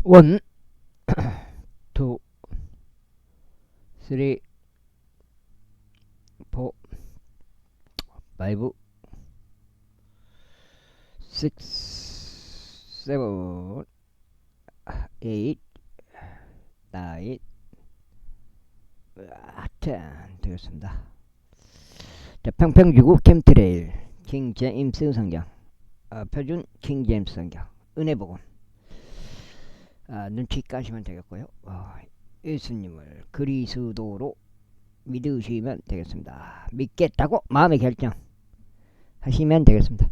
원, 투, 쓰리, 포, 파이브, 식스, 세븐, 에잇, 나인, 텐 되겠습니다. 자, 평평주구 캠트레일 킹 제임스 성경, 표준 킹 제임스 성경, 은혜복음. 눈치 까시면 되겠고요. 예수님을 그리스도로 믿으시면 되겠습니다. 믿겠다고 마음의 결정 하시면 되겠습니다.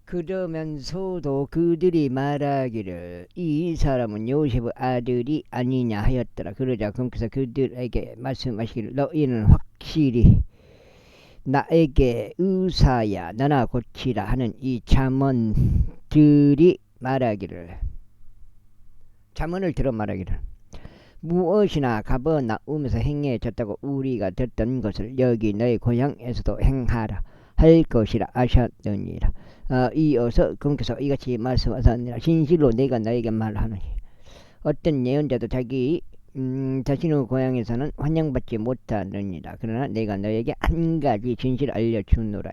그러면서도 그들이 말하기를 이 사람은 요셉의 아들이 아니냐 하였더라. 그러자 그분께서 그들에게 말씀하시기를 너희는 확실히 나에게 의사야 너나 고치라 하는 이 잠언들이 말하기를, 잠언을 들어 말하기를 무엇이나 가버나움에서 행해졌다고 우리가 듣던 것을 여기 너희 고향에서도 행하라 할 것이라 하셨느니라. 이어서 그분께서 이같이 말씀하셨느니라. 진실로 내가 너에게 말하노니 어떤 예언자도 자신의 고향에서는 환영받지 못하느니라. 그러나 내가 너에게 한 가지 진실을 알려주노라.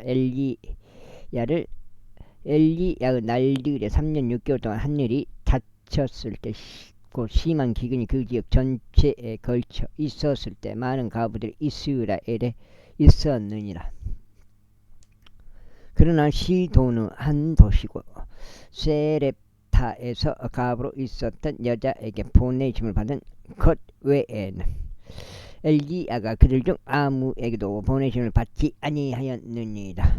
엘리야의 날들에 3년 6개월 동안 하늘이 닫혔을 때 곧 심한 기근이 그 지역 전체에 걸쳐 있었을 때 많은 과부들이 이스라엘에 있었느니라. 그러나 시돈의 한 도시고 세렙타에서 과부로 있었던 여자에게 보내심을 받은 것 외에는 엘리야가 그들 중 아무에게도 보내심을 받지 아니하였느니라.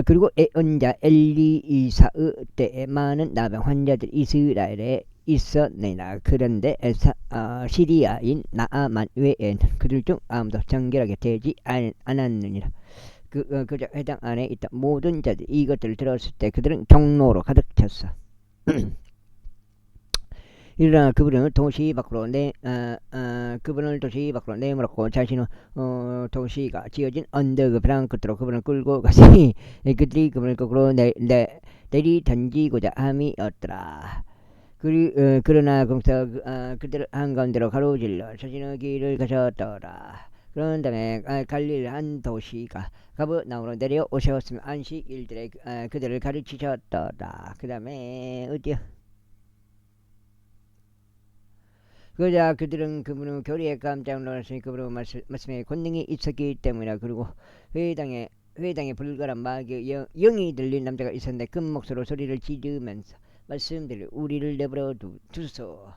그리고 예언자 엘리이사의 때에 많은 나병 환자들이 이스라엘에 있었느니라. 그런데 시리아인 나아만 외에는 그들 중 아무도 정결하게 되지 않았느니라. 그저 회당 안에 있던 모든 자들이 이것들을 들었을 때 그들은 경로로 가득 찼어. 일어나 그분을 도시 밖으로 내몰았고 자신의 도시가 지어진 언덕의 벼랑 끝으로 그분을 끌고 갔으니 그들이 그분을 거꾸로 내리 던지고자 함이었더라. 그러나 그들을 한가운데로 가로질러 자신의 길을 가셨더라. 그런 다음에 갈릴 한 도시가 가버나움으로 내려오셨으며 안식일들에 그들을 가르치셨더라. 그 다음에 어디야? 그러자 그들은 그분의 교리에 깜짝 놀랐으니 그분의 말씀에 권능이 있었기 때문이라. 그리고 회당에 불결한 마귀의 영이 들린 남자가 있었는데 큰 목소리로 소리를 지르면서 말씀드릴 우리를 내버려 두소.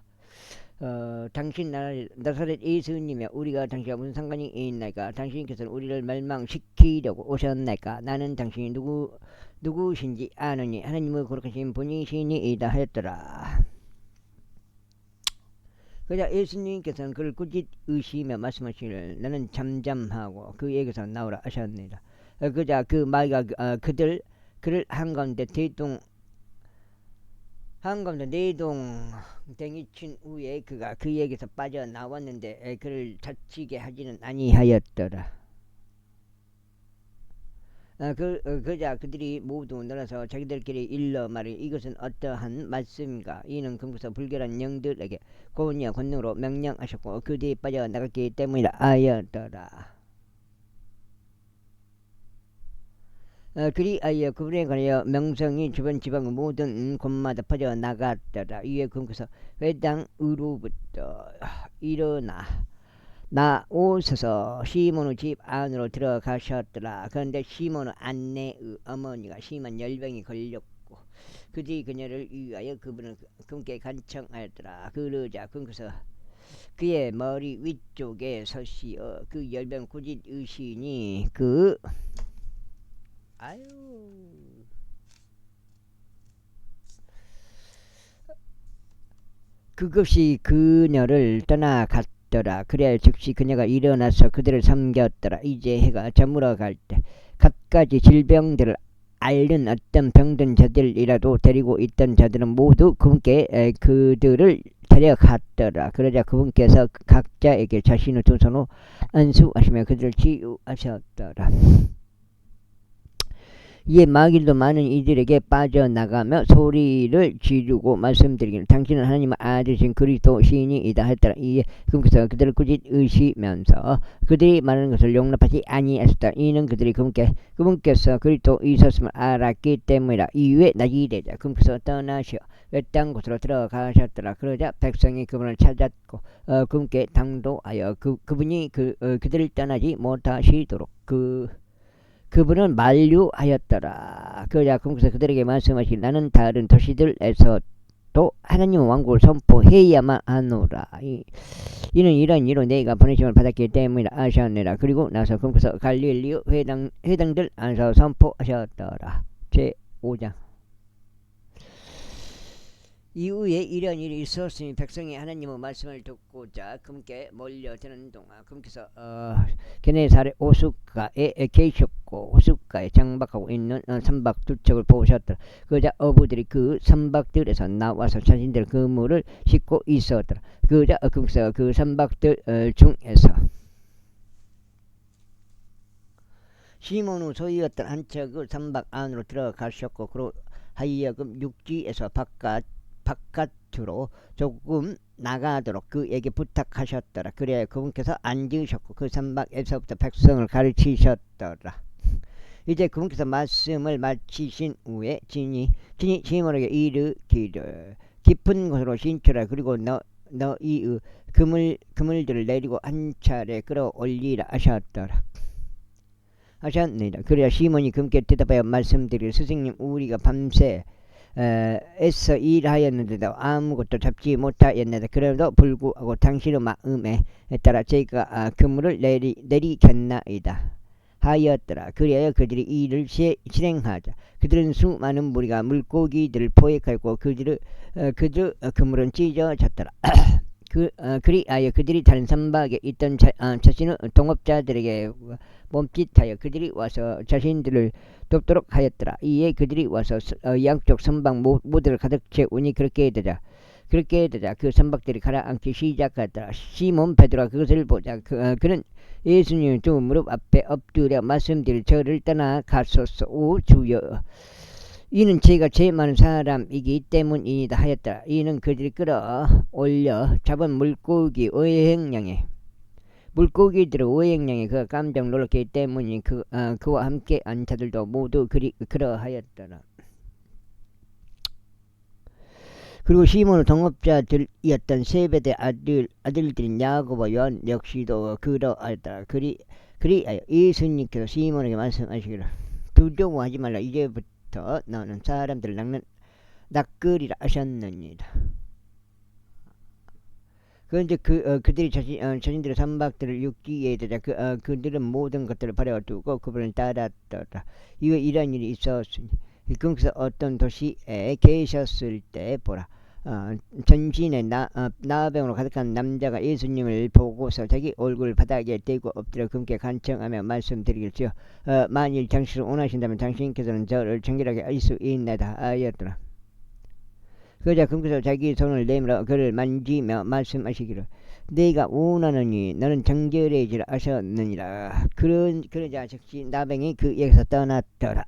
당신 나사렛 예수님이여, 우리가 당신과 무슨 상관이 있나이까? 당신께서는 우리를 멸망시키려고 오셨나이까? 나는 당신이 누구신지 아느니 하나님의 거룩하신 분이시니이다 하였더라. 그러자 예수님께서는 그를 꾸짖 의시며 말씀하시기를 나는 잠잠하고 그에게서 나오라 하셨느니라. 그러자 그 마귀가 그를 한가운데 내동 친 후에 그가 그에게서 빠져나왔는데 그를 다치게 하지는 아니하였더라. 그자 그들이 모두 놀라서 자기들끼리 일러 말하기를 이것은 어떠한 말씀인가? 이는 그분께서 불결한 영들에게 권위와 권능으로 명령하셨고 그들이 빠져나갔기 때문이라 하였더라. 그리하여 그분에 관하여 명성이 주변 지방의 모든 곳마다 퍼져나갔더라. 이에 그분께서 회당으로부터 일어나 나오셔서 시몬의 집 안으로 들어가셨더라. 그런데 시몬의 안내의 어머니가 심한 열병이 걸렸고 그들이 그녀를 위하여 그분께 간청하였더라. 그러자 그분께서 그의 머리 위쪽에 서시어 그 열병 꾸짖 의신이 그것이 그녀를 떠나갔더라. 그래야 즉시 그녀가 일어나서 그들을 섬겼더라. 이제 해가 저물어 갈 때 갖가지 질병들을 앓는 어떤 병든 자들이라도 데리고 있던 자들은 모두 그분께 그들을 데려갔더라. 그러자 그분께서 각자에게 자신의 두 손으로 안수하시며 그들을 치유하셨더라. 이에 마귀도 많은 이들에게 빠져나가며 소리를 지르고 말씀드리기를 당신은 하나님의 아들이신 그리스도 시인이다 했더라. 이에 그분께서 그들을 꾸짖 으시면서 그들이 말하는 것을 용납하지 아니하셨다. 이는 그들이 그분께서 그리스도이셨음을 알았기 때문이라. 이후에 낮이 되자 그분께서 떠나시어 외딴 곳으로 들어가셨더라. 그러자 백성이 그분을 찾았고 그분께 당도하여 그분이 그들을 떠나지 못하시도록 그분은 만류하였더라. 그러자 그분께서 그들에게 말씀하시기 나는 다른 도시들에서도 하나님의 왕국을 선포해야만 하노라. 이는 이런 이로 내가 보내심을 받았기 때문이라 하셨느라. 그리고 나서 그분께서 갈릴리 회당들 안에서 선포하셨더라. 제5장. 이후에 이런 일이 있었으니 백성이 하나님의 말씀을 듣고자 그분께 몰려드는 동안 그분께서 게네사렛 호숫가에 계셨고 호숫가에 장박하고 있는 선박 두 척을 보셨더라. 그자 어부들이 그 선박들에서 나와서 자신들의 그물을 싣고 있었더라. 그자 그분께서 그 선박들 중에서 시몬의 소유였던 한 척을 선박 안으로 들어가셨고 그로 하여금 육지에서 바깥으로 조금 나가도록 그에게 부탁하셨더라. 그래야 그분께서 앉으셨고 그 선박에서부터 백성을 가르치셨더라. 이제 그분께서 말씀을 마치신 후에 진이 시몬에게 이르기를 깊은 곳으로 신초라. 그리고 너희의 그물들을 내리고 한 차례 끌어올리라 하셨느니라. 그래야 시몬이 그분께 대답하여 말씀드리기를 스승님 우리가 밤새 애써 일하였는데도 아무것도 잡지 못하였는데 그래도 불구하고 당신의 마음에 따라 제가 그물을 내리겠나이다 하였더라. 그래야 그들이 일을 실행하자. 그들은 수많은 무리가 물고기들을 포획하였고 그들 그물은 찢어졌더라. 그리하여 그들이 다른 선박에 있던 자신의 동업자들에게 몸짓하여 그들이 와서 자신들을 돕도록 하였더라. 이에 그들이 와서 양쪽 선박 모두를 가득 채우니 그렇게 되자 그 선박들이 가라앉기 시작하더라. 시몬 베드로가 그것을 보자 그는 예수님의 두 무릎 앞에 엎드려 말씀드릴 저를 떠나 가소서. 오 주여 이는 제가 죄 많은 사람이기 때문이다 하였더라. 이는 그들이 끌어올려 잡은 물고기들의 오행량에 그가 깜짝 놀랐기 때문이 그와 함께 한 자들도 모두 그러하였더라. 그리고 시몬의 동업자들이었던 세베대 아들들인 야고보 요한 역시도 그러하였더라. 그리하여 예수님께서 시몬에게 말씀하시기를 두려워하지 말라. 이제부터 너는 사람들을 낚으리라 하셨느니라. 그런데 그들이 자신들의 선박들을 육지에 대자 그들은 모든 것들을 버려두고 그분을 따랐더라. 이후에 이런 일이 있었으니 그분께서 어떤 도시에 계셨을 때 보라 전신에 나병으로 가득한 남자가 예수님을 보고서 자기 얼굴 바닥에 대고 엎드려 그분께 간청하며 말씀드리길지요 만일 당신을 원하신다면 당신께서는 저를 정결하게 할 수 있나이다 하였더라. 그러자 그분께서 자기 손을 내밀어 그를 만지며 말씀하시기를 네가 원하느니 너는 정결해지라 하셨느니라. 그러자 즉시 나병이 그에게서 떠났더라.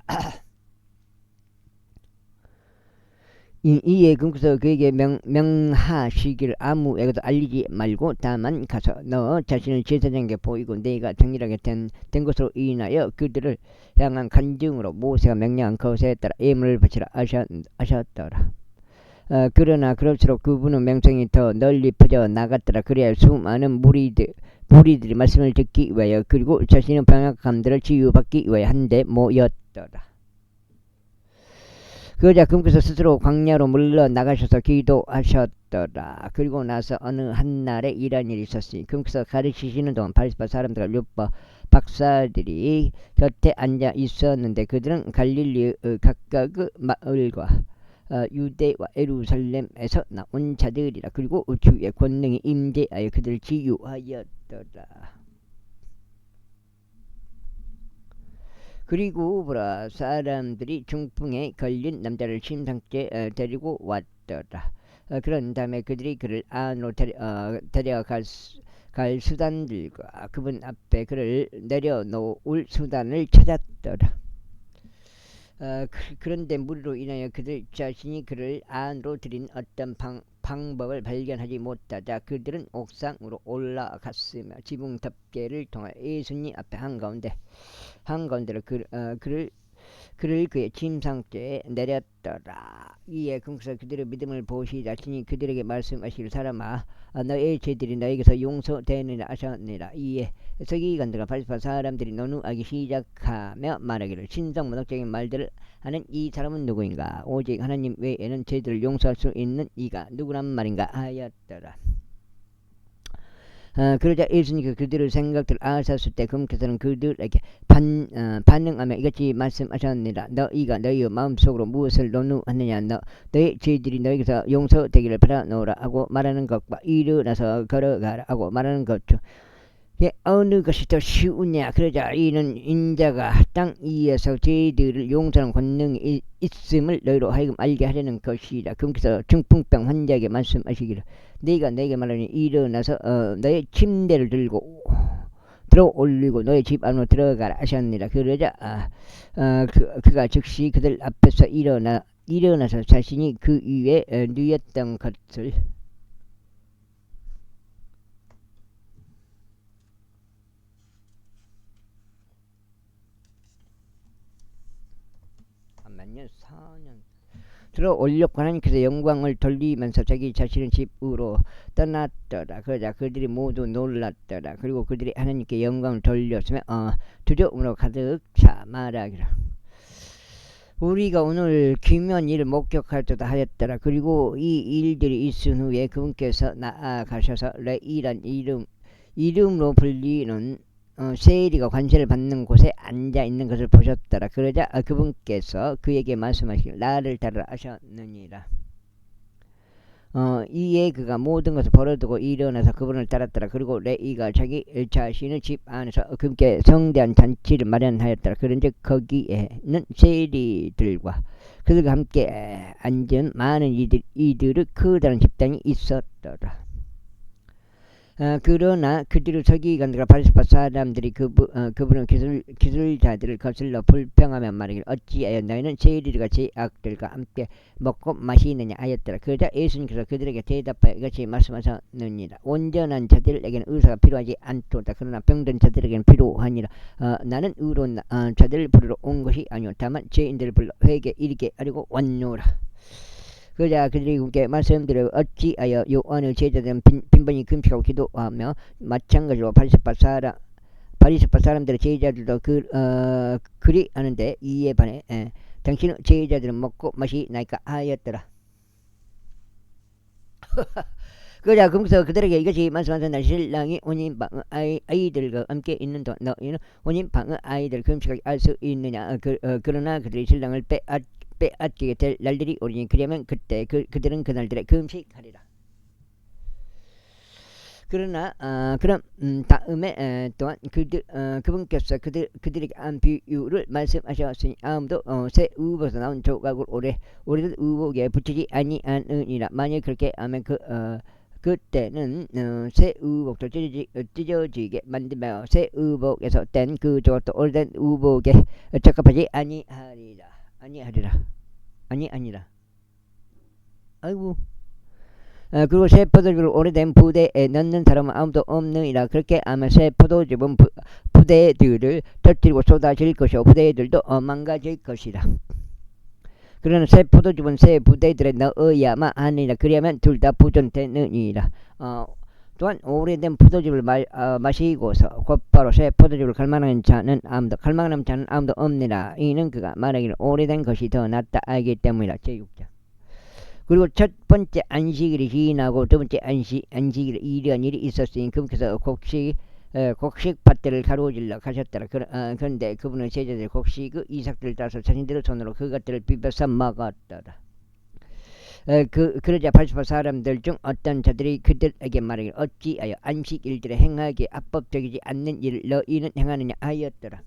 이에 그분께서 그에게 명하시기를 아무에게도 알리지 말고 다만 가서 너 자신을 제사장에게 보이고 네가 정결하게 된 것으로 인하여 그들을 향한 간증으로 모세가 명령한 것에 따라 예물을 바치라 하셨더라. 그러나 그럴수록 그분의 명성이 더 널리 퍼져 나갔더라. 그래야 수많은 무리들이 말씀을 듣기 위하여 그리고 자신의 병약함들을 치유받기 위하여 한데 모였더라. 그러자 그분께서 스스로 광야로 물러나가셔서 기도하셨더라. 그리고 나서 어느 한날에 이런 일이 있었으니 그분께서 가르치시는 동안 바리새파 사람들과 율법 박사들이 곁에 앉아 있었는데 그들은 갈릴리 각각의 마을과 유대와 예루살렘에서 나온 자들이라. 그리고 주의 권능이 임재하여 그들을 치유하였더라. 그리고 보라 사람들이 중풍에 걸린 남자를 침상째 데리고 왔더라. 그런 다음에 그들이 그를 안으로 데려갈 수단들과 그분 앞에 그를 내려놓을 수단을 찾았더라. 그런데 무리로 인하여 그들 자신이 그를 안으로 들인 어떤 방법을 발견하지 못하자 그들은 옥상으로 올라갔으며 지붕 덮개를 통하여 예수님 앞에 한가운데로 그를 그의 침상째에 내렸더라. 이에 금서 그들의 믿음을 보시자 친히 그들에게 말씀하시기를 사람아 너의 죄들이 너에게서 용서되느니라 하셨느니라. 이에 서기관들과 바리새파 사람들이 논의하기 시작하며 말하기를 신성모독적인 말들을 하는 이 사람은 누구인가? 오직 하나님 외에는 죄들을 용서할 수 있는 이가 누구란 말인가 하였더라. 그러자 예수님께서 그들의 생각들을 아셨을 때 그분께서는 그들에게 반응하며 이같이 말씀하셨느니라. 너희가 너희의 마음속으로 무엇을 논의하느냐? 너의 죄들이 너희에게서 용서되기를 바라노라 하고 말하는 것과 일어나서 걸어가라 하고 말하는 것 중 어느 것이 더 쉬우냐? 그러자 이는 인자가 땅 위에서 죄들을 용서하는 권능이 있음을 너희로 하여금 알게 하려는 것이라. 그분께서 중풍병 환자에게 말씀하시기를 네가 내게 말하니 일어나서 너의 침대를 들고 들어올리고 너의 집 안으로 들어가라 하셨느니라. 그러자 그가 즉시 그들 앞에서 일어나서 자신이 그 위에 누였던 것을 만년 4년 들어 올렸고 하나님께서 영광을 돌리면서 자기 자신의 집으로 떠났더라. 그러자 그들이 모두 놀랐더라. 그리고 그들이 하나님께 영광을 돌렸으며 두려움으로 가득 차 말하기라. 우리가 오늘 기묘한 일을 목격하였다 하였더라. 그리고 이 일들이 있은 후에 그분께서 나아가셔서 레이란 이름으로 불리는 세리가 관세를 받는 곳에 앉아 있는 것을 보셨더라. 그러자 그분께서 그에게 말씀하시기를 나를 따르라 하셨느니라. 이에 그가 모든 것을 버려두고 일어나서 그분을 따랐더라. 그리고 레이가 자기 자신의 집 안에서 그분께 성대한 잔치를 마련하였더라. 그런즉 거기에는 세리들과 그들과 함께 앉은 많은 이들의 크다란 집단이 있었더라. 그러나 그들의 서기관들과 바리새파 사람들이 그분의 기술자들을 거슬러 불평하며 말하기를 어찌하여 너희는 세리들과 죄악들과 함께 먹고 마시느냐 하였더라. 그러자 예수님께서 그들에게 대답하여 이같이 말씀하셨느니라. 온전한 자들에게는 의사가 필요하지 않도다. 그러나 병든 자들에게는 필요하니라. 나는 의로운 자들을 부르러 온 것이 아니오 다만 죄인들을 불러 회개에 이르게 하려고 왔노라. 그러자 그들이 그분께 말씀드려 어찌하여 요한의 제자들은 빈번히 금식하고 기도하며 마찬가지로 바리새파 사람들의 제자들도 그리 하는데 이에 반해 당신의 제자들은 먹고 마시나이까 하였더라. 그러자 그분께서 그들에게 이것이 말씀하셨나 신랑이 혼인방의 아이들과 함께 있는 동안 너희는 혼인방의 아이들 금식하게 할 수 있느냐? 그러나 그들이 신랑을 빼앗기게 될 날들이 오리니 그러면 그때 그들은 그 날들에 금식하리라. 그러나 그럼 다음에 또한 그분께서 그들에게 한 비유를 말씀하셨으니 아무도 새 의복에서 나온 조각을 오래된 의복에 붙이지 아니하느니라. 만약 그렇게 하면 그때는 새 의복도 찢어지게 만들며 새 의복에서 뗀 그 조각도 오래된 의복에 적합하지 아니하리라. 아이고. 그리고 새 포도주를 오래된 부대에 넣는 사람은 아무도 없느니라. 그렇게 하면 새 포도즙은 부대들을 터뜨리고 쏟아질 것이요 부대들도 망가질 것이라. 그러나 새 포도즙은 새 부대들에 넣어야만 하느니라. 그리하면 둘 다 보존되느니라. 또한 오래된 포도즙을 마시고서 곧바로 새 포도즙을 갈망하는 자는 아무도 없느니라. 이는 그가 말하기를 오래된 것이 더 낫다 알기 때문이라. 제6장. 그리고 첫 번째 안식일이 지나고 두 번째 안식일에 이러한 일이 있었으니 그분께서 곡식 밭들을 가로질러 가셨더라. 그런데 그분의 제자들이 곡식의 이삭들을 따서 자신들의 손으로 그것들을 비벼서 먹었더라. 그러자 바리새파 사람들 중 어떤 자들이 그들에게 말하기를 어찌하여 안식일들에 행하기 합법적이지 않는 일을 너희는 행하느냐 하였더라.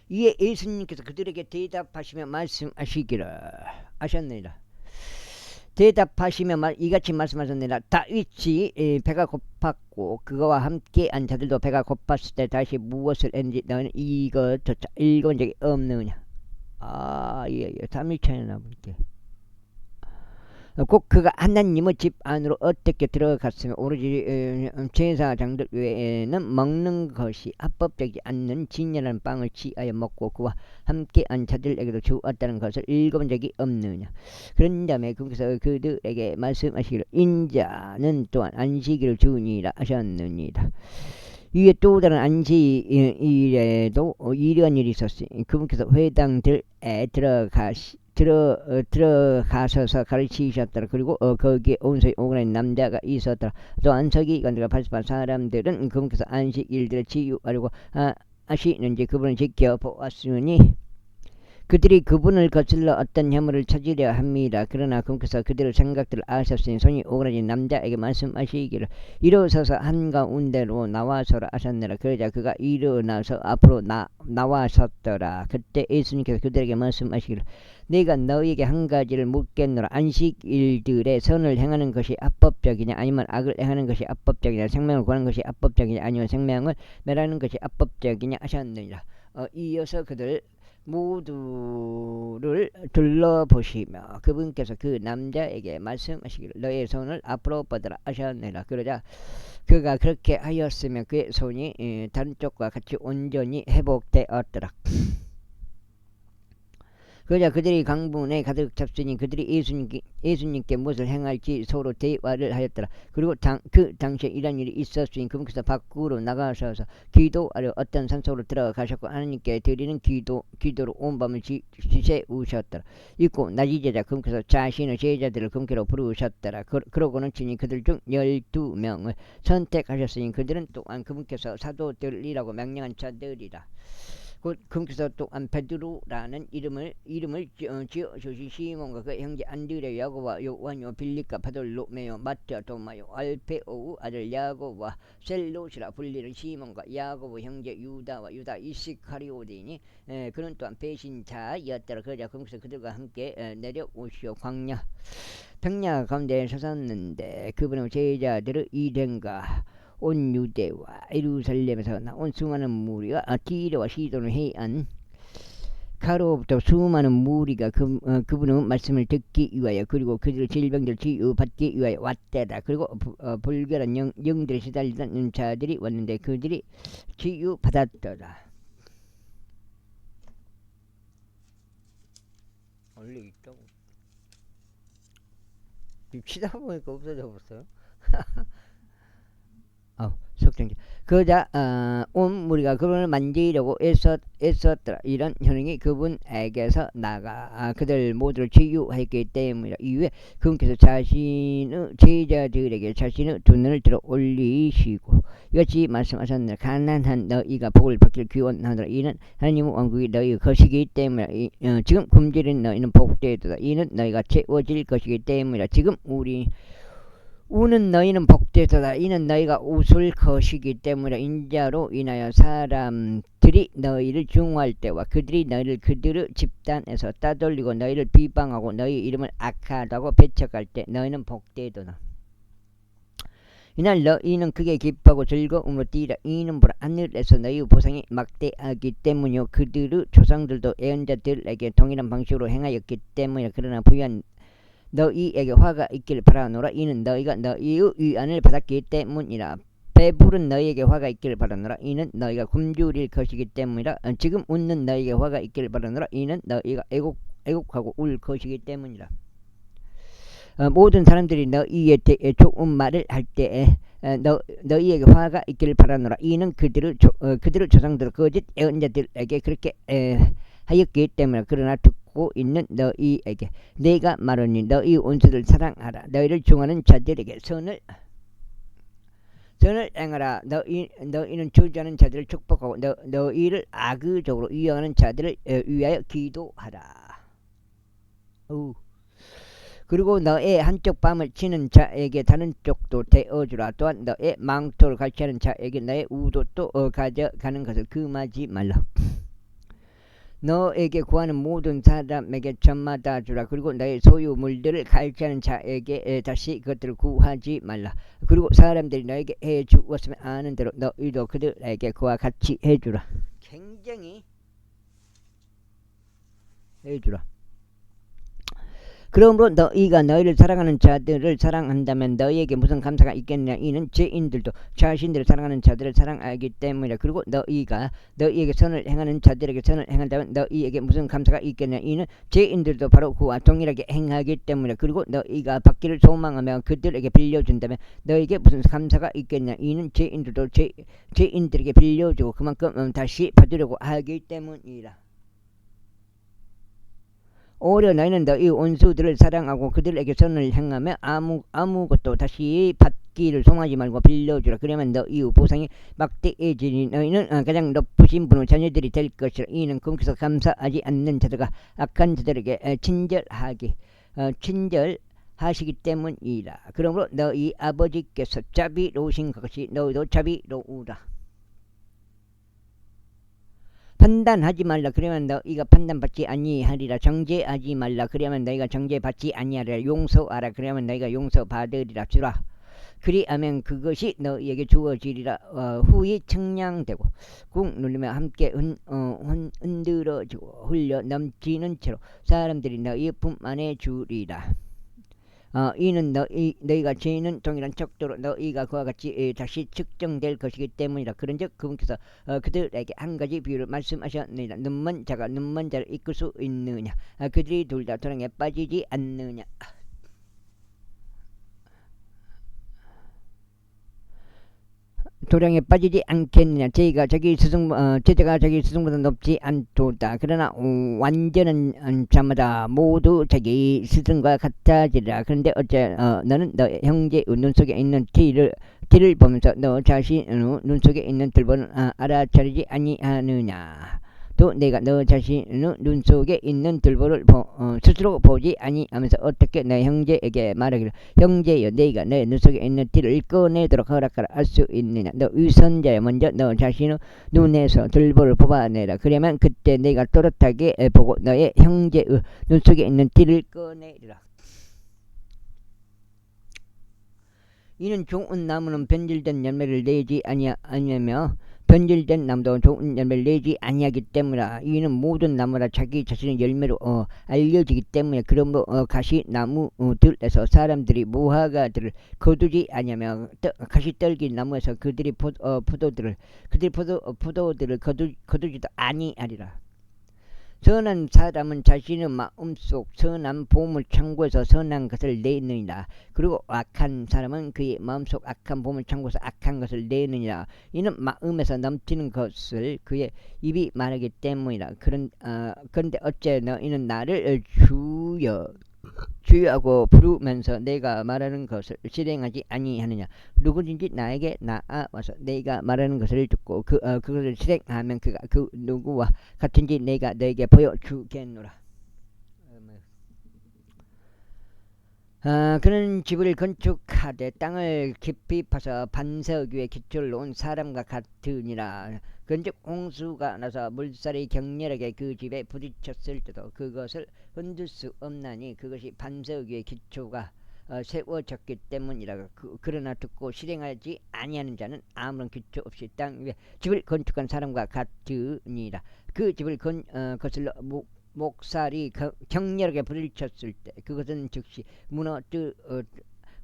이에 예수님께서 그들에게 대답하시며 말씀하시기를 하셨느니라. 대답하시며 이같이 말씀하셨느니라. 다윗이 배가 고팠고 그거와 함께 한 자들도 배가 고팠을 때 다시 무엇을 했는지 너는 이것조차 읽어본 적이 없느냐. 예. 3일차에 나볼게. 꼭 그가 하나님의 집 안으로 어떻게 들어갔으며 오로지 제사장들 외에는 먹는 것이 합법되지 않는 진열한 빵을 취하여 먹고 그와 함께 한 자들에게도 주었다는 것을 읽어본 적이 없느냐. 그런 다음에 거기서 그들에게 말씀하시기를 인자는 또한 안식일을 주니라 하셨느니라. 위에 또 다른 안식일에도 이러한 일이 있었으니 그분께서 회당들에 들어가셔서 가르치셨더라. 그리고 거기에 온소리 오그라진 남자가 있었더라. 또 안석이 건드가 80반 사람들은 그분께서 안식일들을 치유하려고 하시는지 그분을 지켜보았으니 그들이 그분을 거슬러 어떤 혐오를 찾으려 합니다. 그러나 그분께서 그들의 생각들을 아셨으니 손이 오그라진 남자에게 말씀하시기를 일어서서 한가운데로 나와서라 하셨느라. 그러자 그가 일어나서 앞으로 나와섰더라. 그때 예수님께서 그들에게 말씀하시기를 내가 너희에게 한 가지를 묻겠노라. 안식일들의 선을 행하는 것이 합법적이냐 아니면 악을 행하는 것이 합법적이냐, 생명을 구하는 것이 합법적이냐 아니면 생명을 멸하는 것이 합법적이냐 하셨느니라. 이어서 그들 모두를 둘러보시며 그분께서 그 남자에게 말씀하시기를 너의 손을 앞으로 뻗으라 하셨느니라. 그러자 그가 그렇게 하였으며 그의 손이 다른 쪽과 같이 온전히 회복되었더라. 그러자 그들이 강분에 가득 찼으니 그들이 예수님께 무엇을 행할지 서로 대화를 하였더라. 그리고 그 당시에 이런 일이 있었으니 그분께서 밖으로 나가셔서 기도하려 어떤 산속으로 들어가셨고 하나님께 드리는 기도로 온 밤을 지새우셨더라. 있고 낮이제자 그분께서 자신의 제자들을 그분께로 부르셨더라. 그러고는 친히 그들 중 12명을 선택하셨으니 그들은 또한 그분께서 사도들이라고 명령한 자들이라. 곧 그분께서 또한 베드로라는 이름을 지어주신 시몬과 그 형제 안드레, 야고보와 요한요, 빌립과 바돌로메오, 마태와 도마요, 알페오의 아들 야고보와 셀롯이라 불리는 시몬과 야고보 형제 유다와 유다 이스카리오디니 그는 또한 배신자였더라. 그러자 그분께서 그들과 함께 내려오시어 평야 가운데 서섰는데 그분의 제자들의 일행과 온 유대와 예루살렘에서 나온 수많은 무리가 티르와 시돈을 해안 가로부터 수많은 무리가 그분의 말씀을 듣기 위하여 그리고 그들의 질병들 치유받기 위하여 왔대다. 그리고 불결한 영들에 시달리던 자들이 왔는데 그들이 치유받았더라. 원래 있다고 치다 보니까 없어져 버렸어요. 속정지. 그러자 온 무리가 그분을 만지려고 애썼더라. 이런 현행이 그분에게서 나가 그들 모두를 치유했기 때문이라. 이후에 그분께서 자신의 제자들에게 자신의 두 눈을 들어 올리시고 이같이 말씀하셨느라. 가난한 너희가 복을 받기를 기원하노라. 이는 하나님의 왕국이 너희 것이기 때문이라. 지금 굶주린 너희는 복되도다. 이는 너희가 채워질 것이기 때문이라. 지금 우는 너희는 복되도다. 이는 너희가 웃을 것이기 때문에 인자로 인하여 사람들이 너희를 중화할 때와 그들이 너희를 그들의 집단에서 따돌리고 너희를 비방하고 너희 이름을 악하다고 배척할 때 너희는 복되도다. 이날 너희는 크게 기뻐하고 즐거움으로 뛰라. 이는 보라 하늘에서 너희의 보상이 막대하기 때문이요 그들의 조상들도 애언자들에게 동일한 방식으로 행하였기 때문이라. 그러나 부유한 너희에게 화가 있기를 바라노라. 이는 너희가 너희의 위안을 받았기 때문이라. 배부른 너희에게 화가 있기를 바라노라. 이는 너희가 굶주릴 것이기 때문이라. 지금 웃는 너희에게 화가 있기를 바라노라. 이는 너희가 애곡하고 울 것이기 때문이라. 모든 사람들이 너희에 대해 좋은 말을 할 때에 너희에게 화가 있기를 바라노라. 이는 그들의 조상들 거짓 애언자들에게 그렇게 하였기 때문이라. 그러나 듣고 있는 너희에게 내가 말하니 너희 원수들 사랑하라. 너희를 중하는 자들에게 선을 행하라. 너희는 저주하는 자들을 축복하고 너희를 악의적으로 이용하는 자들을 위하여 기도하라. 그리고 너의 한쪽 뺨을 치는 자에게 다른 쪽도 대어주라. 또한 너의 망토를 갈취하는 자에게 너의 우도도 가져가는 것을 금하지 말라. 너에게 구하는 모든 사람에게 저마다 주라. 그리고 너의 소유물들을 갈취하는 자에게 다시 그것들을 구하지 말라. 그리고 사람들이 너에게 해주었으면 아는 대로 너희도 그들에게 그와 같이 해주라. 굉장히 해주라. 그러므로 너희가 너희를 사랑하는 자들을 사랑한다면 너희에게 무슨 감사가 있겠느냐. 이는 죄인들도 자신들을 사랑하는 자들을 사랑하기 때문이라. 그리고 너희가 너희에게 선을 행하는 자들에게 선을 행한다면 너희에게 무슨 감사가 있겠느냐. 이는 죄인들도 바로 그와 동일하게 행하기 때문이라. 그리고 너희가 받기를 소망하며 그들에게 빌려준다면 너희에게 무슨 감사가 있겠느냐. 이는 죄인들도 죄인들에게 빌려주고 그만큼 다시 받으려고 하기 때문이라. 오히려 너희는 너희 원수들을 사랑하고 그들에게 선을 행하며 아무것도 다시 받기를 소망하지 말고 빌려주라. 그러면 너희 보상이 막대해지니 너희는 가장 높으신 분의 자녀들이 될 것이라. 이는 그분께서 감사하지 않는 자들과 악한 자들에게 친절하시기 때문이라. 그러므로 너희 아버지께서 자비로우신 것이 너희도 자비로우라. 판단하지 말라. 그러면 너희가 판단받지 아니하리라. 정죄하지 말라. 그러면 너희가 정죄받지 아니하리라. 용서하라. 그러면 너희가 용서받으리라. 주라. 그리하면 그것이 너희에게 주어지리라. 후이 측량되고 꾹 누르며 함께 흔들어지고 흘려 넘치는 채로 사람들이 너희 품 안에 주리라. 이는 너희가 죄는 동일한 척도로 너희가 그와 같이 다시 측정될 것이기 때문이라. 그런즉 그분께서 그들에게 한 가지 비유를 말씀하셨느니라. 눈먼 자가 눈먼 자를 이끌 수 있느냐. 그들이 둘 다 도랑에 빠지지 않느냐. 도량에 빠지지 않겠느냐. 제자가 자기 스승보다 높지 않도다. 그러나 완전한 자마다 모두 자기 스승과 같아지리라. 그런데 어째 너는 너의 형제의 눈 속에 있는 티를 보면서 너 자신의 눈 속에 있는 들보는 알아차리지 아니하느냐. 또 내가 너 자신의 눈 속에 있는 들보를 스스로 보지 아니하면서 어떻게 내 형제에게 말하기를 형제여 내가 내 눈 속에 있는 티를 꺼내도록 허락하라 할 수 있느냐. 너 위선자여 먼저 너 자신의 눈에서 들보를 뽑아내라. 그러면 그때 내가 또렷하게 보고 너의 형제의 눈 속에 있는 티를 꺼내리라. 이는 좋은 나무는 변질된 열매를 내지 아니하며 변질된 나무도 좋은 열매를 내지 아니하기 때문이라. 이는 모든 나무라 자기 자신의 열매로 알려지기 때문에. 그러므로 가시나무들에서 사람들이 무화과들을 거두지 아니하며 가시떨기 나무에서 그들이 포도들을 거두지도 아니하리라. 선한 사람은 자신의 마음속 선한 보물 창고에서 선한 것을 내느니라. 그리고 악한 사람은 그의 마음속 악한 보물 창고에서 악한 것을 내느니라. 이는 마음에서 넘치는 것을 그의 입이 말하기 때문이라. 그런데 어째 너희는 나를 주여하고 부르면서 내가 말하는 것을 실행하지 아니하느냐. 누구든지 나에게 나아와서 내가 말하는 것을 듣고 그것을 실행하면 그가 그 누구와 같은지 내가 너에게 보여주겠노라. 그는 집을 건축하되 땅을 깊이 파서 반석 위에 기초를 놓은 사람과 같으니라. 그런즉 홍수가 나서 물살이 격렬하게 그 집에 부딪혔을 때도 그것을 흔들 수 없나니 그것이 반석 위에 기초가 세워졌기 때문이라. 그러나 듣고 실행하지 아니하는 자는 아무런 기초 없이 땅 위에 집을 건축한 사람과 같으니라. 그 집을 거슬러 목살이 격렬하게 부딪혔을 때 그것은 즉시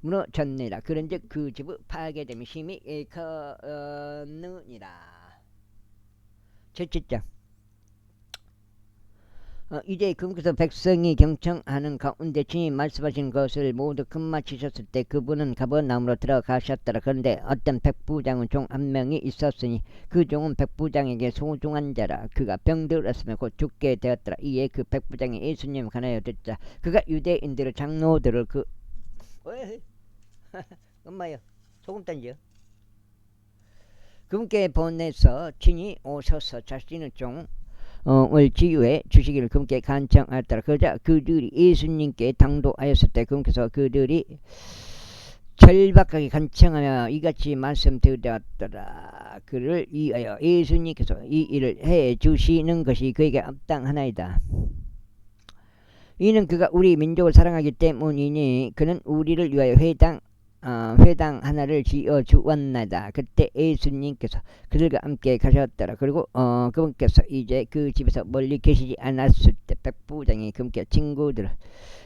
무너졌느니라. 그런즉 그 집을 파괴됨이 심히 컸느니라. 제7장 이제 그분께서 백성이 경청하는 가운데 친히 말씀하신 것을 모두 끝마치셨을 때 그분은 가버나움으로 들어가셨더라. 그런데 어떤 백부장은 종 한 명이 있었으니 그 종은 백부장에게 소중한 자라. 그가 병들었으며 곧 죽게 되었더라. 이에 그 백부장이 예수님을 간하여 듣자 그가 유대인들의 장로들을 엄마요 소금 던져 그분께 보내서 친히 오셔서 자신의 종을 지유해 주시기를 그분께 간청하였더라. 그러자 그들이 예수님께 당도하였을 때 그분께서 그들이 절박하게 간청하며 이같이 말씀드렸더라. 그를 위하여 예수님께서 이 일을 해 주시는 것이 그에게 합당하나이다. 이는 그가 우리 민족을 사랑하기 때문이니 그는 우리를 위하여 회당 하나를 지어 주었나이다. 그때 예수님께서 그들과 함께 가셨더라. 그리고 그분께서 이제 그 집에서 멀리 계시지 않았을 때 백부장이 그분께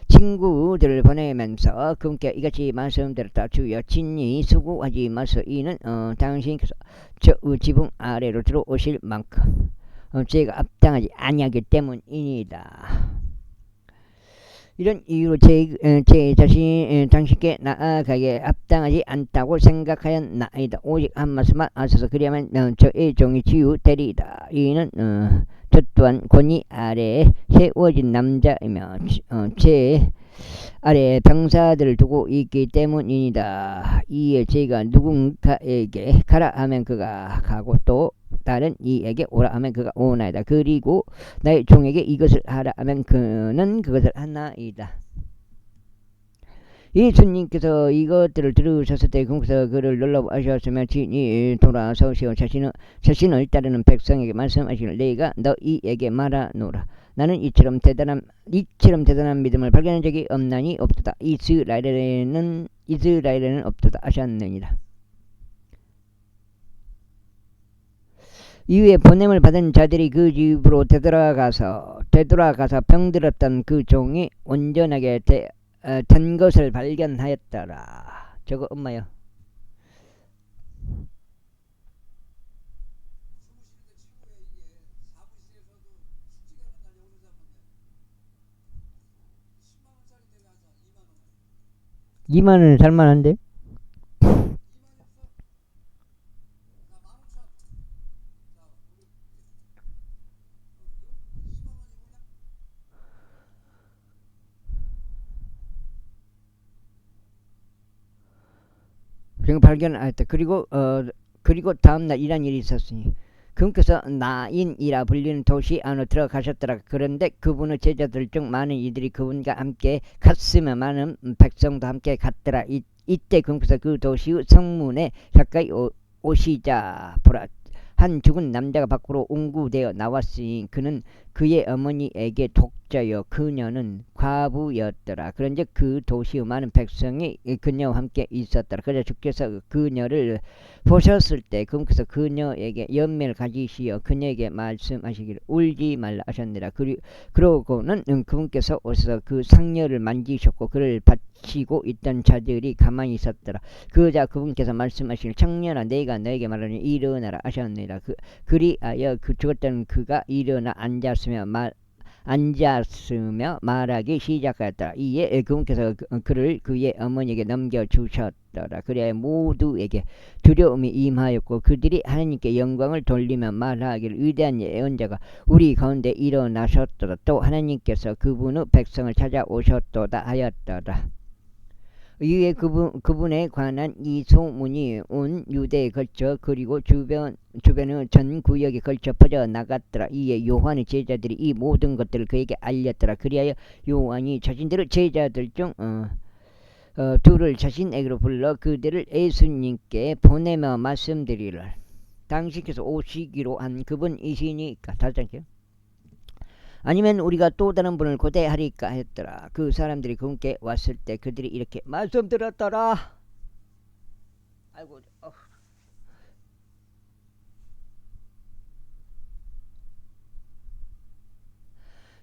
친구들을 보내면서 그분께 이같이 말씀드렸다. 주여 친히 수고하지 마소. 이는 당신께서 저 지붕 아래로 들어오실 만큼 제가 합당하지 아니하기 때문이니다. 이런 이유로 제 자신 당신께 나아가게 합당하지 않다고 생각하였나이다. 오직 한 말씀만 하셔서 그리하면 저의 종이 치유되리이다. 이는 저 또한 권위 아래에 세워진 남자이며 제 아래 병사들을 두고 있기 때문이다. 이에 제가 누군가에게 가라 하면 그가 가고 또 다른 이에게 오라 하면 그가 오나이다. 그리고 나의 종에게 이것을 하라 하면 그는 그것을 하나이다. 예수님께서 이것들을 들으셨을 때 그분께서 그를 놀라워하셨으며 친히 돌아서시어 자신을 따르는 백성에게 말씀하시기를 내가 너희에게 말하노라. 나는 이처럼 대단한 믿음을 발견한 적이 없나니 없도다. 이스라엘에는 없도다 하셨느니라. 이후에 보냄을 받은 자들이 그 집으로 되돌아가서 병들었던 그 종이 온전하게 된 것을 발견하였더라. 저거 엄마요. (2만원) 살만한데? 발견하였다. 그리고 다음날 이런 일이 있었으니 그분께서 나인이라 불리는 도시 안으로 들어가셨더라. 그런데 그분의 제자들 중 많은 이들이 그분과 함께 갔으며 많은 백성도 함께 갔더라. 이때 그분께서 그 도시의 성문에 가까이 오시자 보라, 한 죽은 남자가 밖으로 웅구되어 나왔으니 그는 그의 어머니에게 독자여 그녀는 과부였더라. 그런즉 그 도시의 많은 백성이 그녀와 함께 있었더라. 그래서 주께서 그녀를 보셨을 때 그분께서 그녀에게 연민을 가지시어 그녀에게 말씀하시기를 울지 말라 하셨느라. 그러고는 그분께서 오셔서 그 상녀를 만지셨고 그를 받치고 있던 자들이 가만히 있었더라. 그러자 그분께서 말씀하시기를 청년아 내가 너에게 말하니 일어나라 하셨느니라. 그리하여 죽었던 그가 일어나 앉았으며 말하기 시작하였더라. 이에 그분께서 그를 그의 어머니에게 넘겨주셨더라. 그래야 모두에게 두려움이 임하였고 그들이 하나님께 영광을 돌리며 말하기를 위대한 예언자가 우리 가운데 일어나셨도다. 또 하나님께서 그분의 백성을 찾아오셨도다 하였더라. 이후에 그분에 관한 이 소문이 온 유대에 걸쳐 그리고 주변의 전 구역에 걸쳐 퍼져 나갔더라. 이에 요한의 제자들이 이 모든 것들을 그에게 알렸더라. 그리하여 요한이 자신들의 제자들 중 둘을 자신에게로 불러 그들을 예수님께 보내며 말씀드리를 당신께서 오시기로 한 그분이시니까. 다시 할게요. 아니면 우리가 또 다른 분을 고대하리까 했더라. 그 사람들이 그분께 왔을 때 그들이 이렇게 말씀드렸더라. 아이고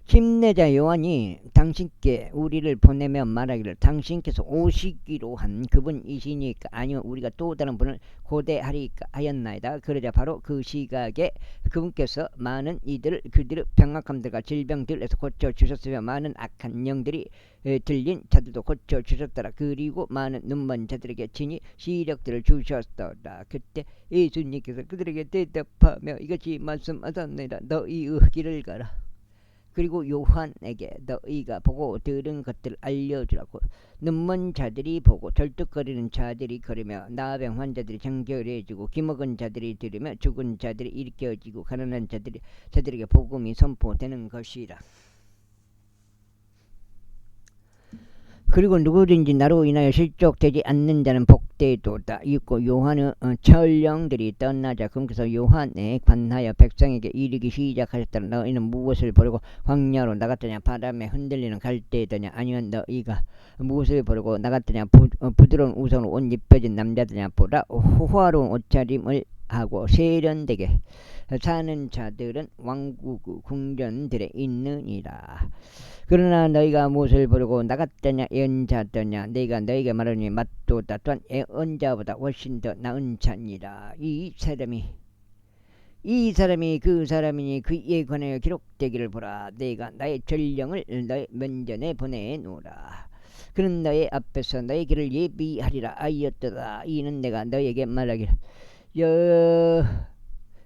침례자 요한이 당신께 우리를 보내며 말하기를 당신께서 오시기로 한 그분이시니까 아니면 우리가 또 다른 분을 고대하리까 하였나이다. 그러자 바로 그 시각에 그분께서 많은 그들의 병악함들과 질병들에서 고쳐주셨으며 많은 악한 영들이 들린 자들도 고쳐주셨더라. 그리고 많은 눈먼 자들에게 친히 시력들을 주셨더라. 그때 예수님께서 그들에게 대답하며 이같이 말씀하셨느니라. 너희의 길을 가라. 그리고 요한에게 너희가 보고 들은 것들을 알려주라고. 눈먼 자들이 보고 절뚝거리는 자들이 걸으며 나병 환자들이 정결해지고 기먹은 자들이 들으며 죽은 자들이 일으켜지고 가난한 자들에게 복음이 선포되는 것이라. 그리고 누구든지 나로 인하여 실족되지 않는 자는 복되도다. 있고 요한은 천령들이 떠나자 그러면서 요한에 관하여 백성에게 이르기 시작하셨다. 너희는 무엇을 보려고 광야로 나갔더냐? 바람에 흔들리는 갈대더냐? 아니면 너희가 무엇을 보려고 나갔더냐? 부드러운 우선으로 옷 입혀진 남자더냐? 보라 호화로운 옷차림을 하고 세련되게 사는 자들은 왕국 궁전들에 있느니라. 그러나 너희가 무엇을 보려고 나갔더냐? 예언자더냐? 내가 너희에게 말하니 맞도다. 또한 예언자보다 훨씬 더 나은 자니라. 이 사람이 그 사람이니 그에 관하여 기록되기를 보라. 내가 나의 전령을 너희 면전에 보내노라. 그는 너희 앞에서 너희 길을 예비하리라 하였도다. 이는 내가 너희에게 말하기를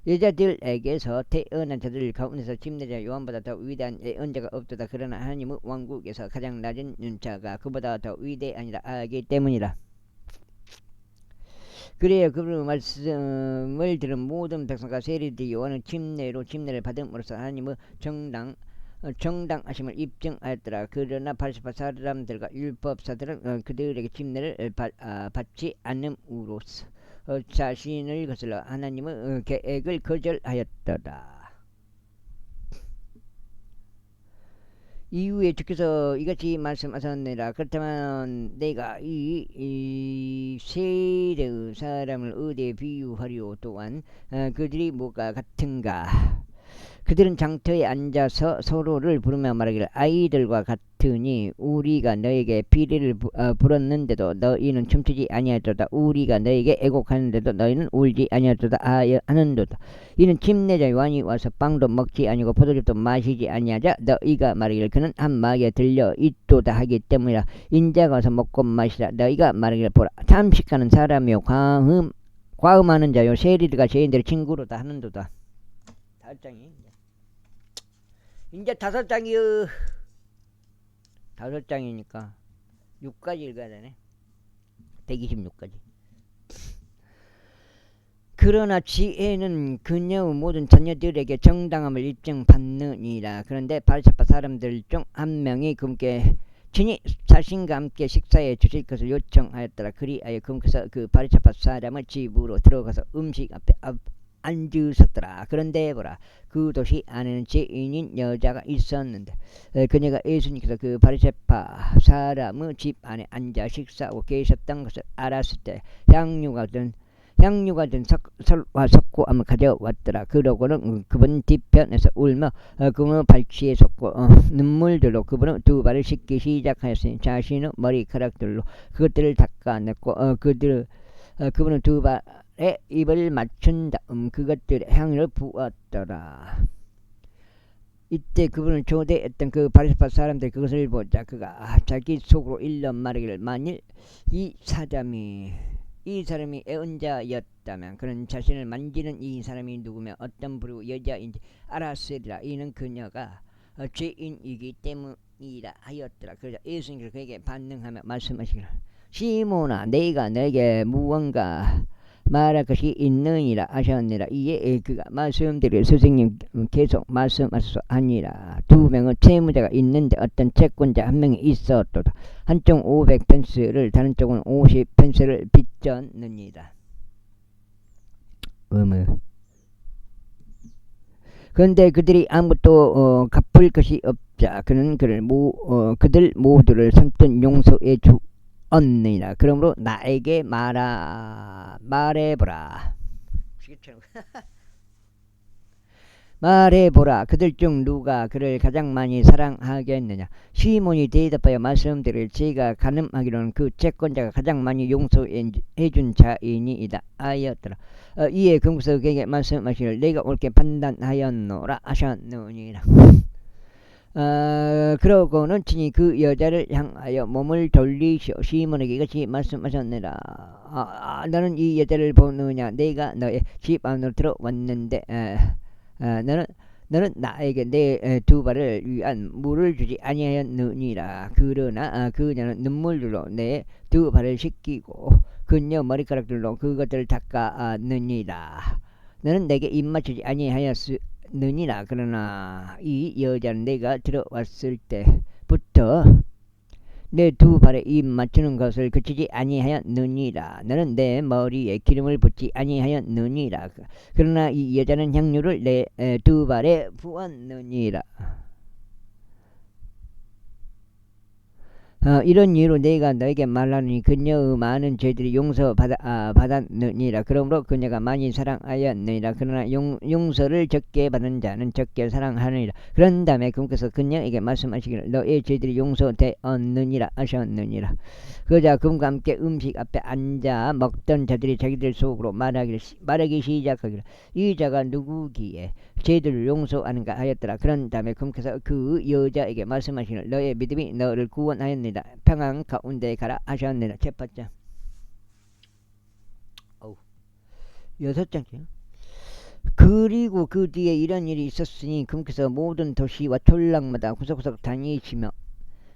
여자들에게서 태어난 자들 가운데서 침례자 요한보다 더 위대한 예언자가 없도다. 그러나 하나님의 왕국에서 가장 낮은 자가 그보다 더 위대하니라 하기 때문이라. 그래야 그분의 말씀을 들은 모든 백성과 세리들이 요한의 침례를 받음으로써 하나님의 정당하심을 입증하였더라. 그러나 바리새파 사람들과 율법사들은 그들에게 침례를 받지 않음으로써 자신을 거슬러 하나님의 계획을 거절하였더라. 이후에 주께서 이같이 말씀하셨느니라. 그렇다면 내가 이 세대의 사람을 어디에 비유하리요? 또한 그들이 뭐가 같은가? 그들은 장터에 앉아서 서로를 부르며 말하기를 아이들과 같으니 우리가 너에게 비리를 불었는데도 너희는 춤추지 아니하였도다. 우리가 너에게 애곡하는데도 너희는 울지 아니하였도다 하는도다. 이는 침례자 요한이 와서 빵도 먹지 아니고 포도주도 마시지 아니하자 너희가 말하기를 그는 한 마귀에 들려 있도다 하기 때문이라. 인자가 와서 먹고 마시라. 너희가 말하기를 보라 탐식하는 사람이요 과음하는 자요 세리들과 죄인들의 친구로다 하는도다. 5장이 이제 5장이요. 5장이니까 6까지 읽어야 되네. 126까지. 그러나 지혜는 그녀의 모든 자녀들에게 정당함을 입증받느니라. 그런데 바리새파 사람들 중 한 명이 그분께 친히 자신과 함께 식사해 주실 것을 요청하였더라. 그리하여 그분께서 그 바리새파 사람을 집으로 들어가서 음식 앞에 앉으셨더라. 그런데 보라 그 도시 안에는 죄인인 여자가 있었는데 그녀가 예수님께서 그 바리새파 사람의 집 안에 앉아 식사하고 계셨던 것을 알았을 때 향유가 든 설과 석고암을 가져왔더라. 그러고는 그분 뒤편에서 울며 그분의 발치에 섰고 눈물들로 그분의 두 발을 씻기 시작하였으니 자신의 머리카락들로 그것들을 닦아냈고 그분의 두 발에 입을 맞춘 다음 그것들의 향유를 부었더라. 이때 그분을 초대했던 그 바리새파 사람들이 그것을 보자 그가 자기 속으로 일러 말하기를 만일 이 사람이 예언자였다면 그는 자신을 만지는 이 사람이 누구며 어떤 부류 여자인지 알았으리라. 이는 그녀가 죄인이기 때문이라 하였더라. 그러자 예수님께서 그에게 반응하며 말씀하시기를 시몬아 내가 너에게 무언가 말할 것이 있느니라 하셨느니라. 이에 그가 말씀드리기를 선생님 계속 말씀하소서. 두 명의 채무자가 있는데 어떤 채권자 한 명이 있었도다. 한쪽 500펜스를 다른 쪽은 50펜스를 빚졌느니라. 그런데 그들이 아무것도 갚을 것이 없자 그는 그들 모두를 선뜻 용서해 주었느니라. 그러므로 나에게 말해보라. 말해보라. 그들 중 누가 그를 가장 많이 사랑하겠느냐. 시몬이 대답하여 말씀드릴 제가 가늠하기로는 그 채권자가 가장 많이 용서해준 자이니이다 하였더라. 이에 금구서 그에게 말씀하시기를 내가 옳게 판단하였노라 하셨느니라. 그러고는 친히 그 여자를 향하여 몸을 돌리시어 시몬에게 이같이 말씀하셨느니라. 너는 이 여자를 보느냐. 내가 너의 집 안으로 들어왔는데 너는 나에게 내 두 발을 위한 물을 주지 아니하였느니라. 그러나 그녀는 눈물로 내 두 발을 씻기고 그녀 머리카락들로 그것들을 닦았느니라. 너는 내게 입 맞추지 아니하였느니라. 그러나 이 여자는 내가 들어왔을 때부터 내 두 발에 입 맞추는 것을 그치지 아니하였느니라. 너는 내 머리에 기름을 붓지 아니하였느니라. 그러나 이 여자는 향유를 내 두 발에 부었느니라. 이런 이유로 내가 너에게 말하노니 그녀의 많은 죄들이 받았느니라. 그러므로 그녀가 많이 사랑하였느니라. 그러나 용서를 적게 받은 자는 적게 사랑하느니라. 그런 다음에 그분께서 그녀에게 말씀하시기를 너의 죄들이 용서되었느니라 하셨느니라. 그러자 그분과 함께 음식 앞에 앉아 먹던 자들이 자기들 속으로 말하기 시작하기를 이 자가 누구기에 죄들을 용서하는가 하였더라. 그런 다음에 그분께서 그 여자에게 말씀하시기를 너의 믿음이 너를 구원하였느니라. 평안 가운데 가라 하셨느니라. 첫8장 6장이요. 그리고 그 뒤에 이런 일이 있었으니 그분께서 모든 도시와 촌락마다 구석구석 다니시며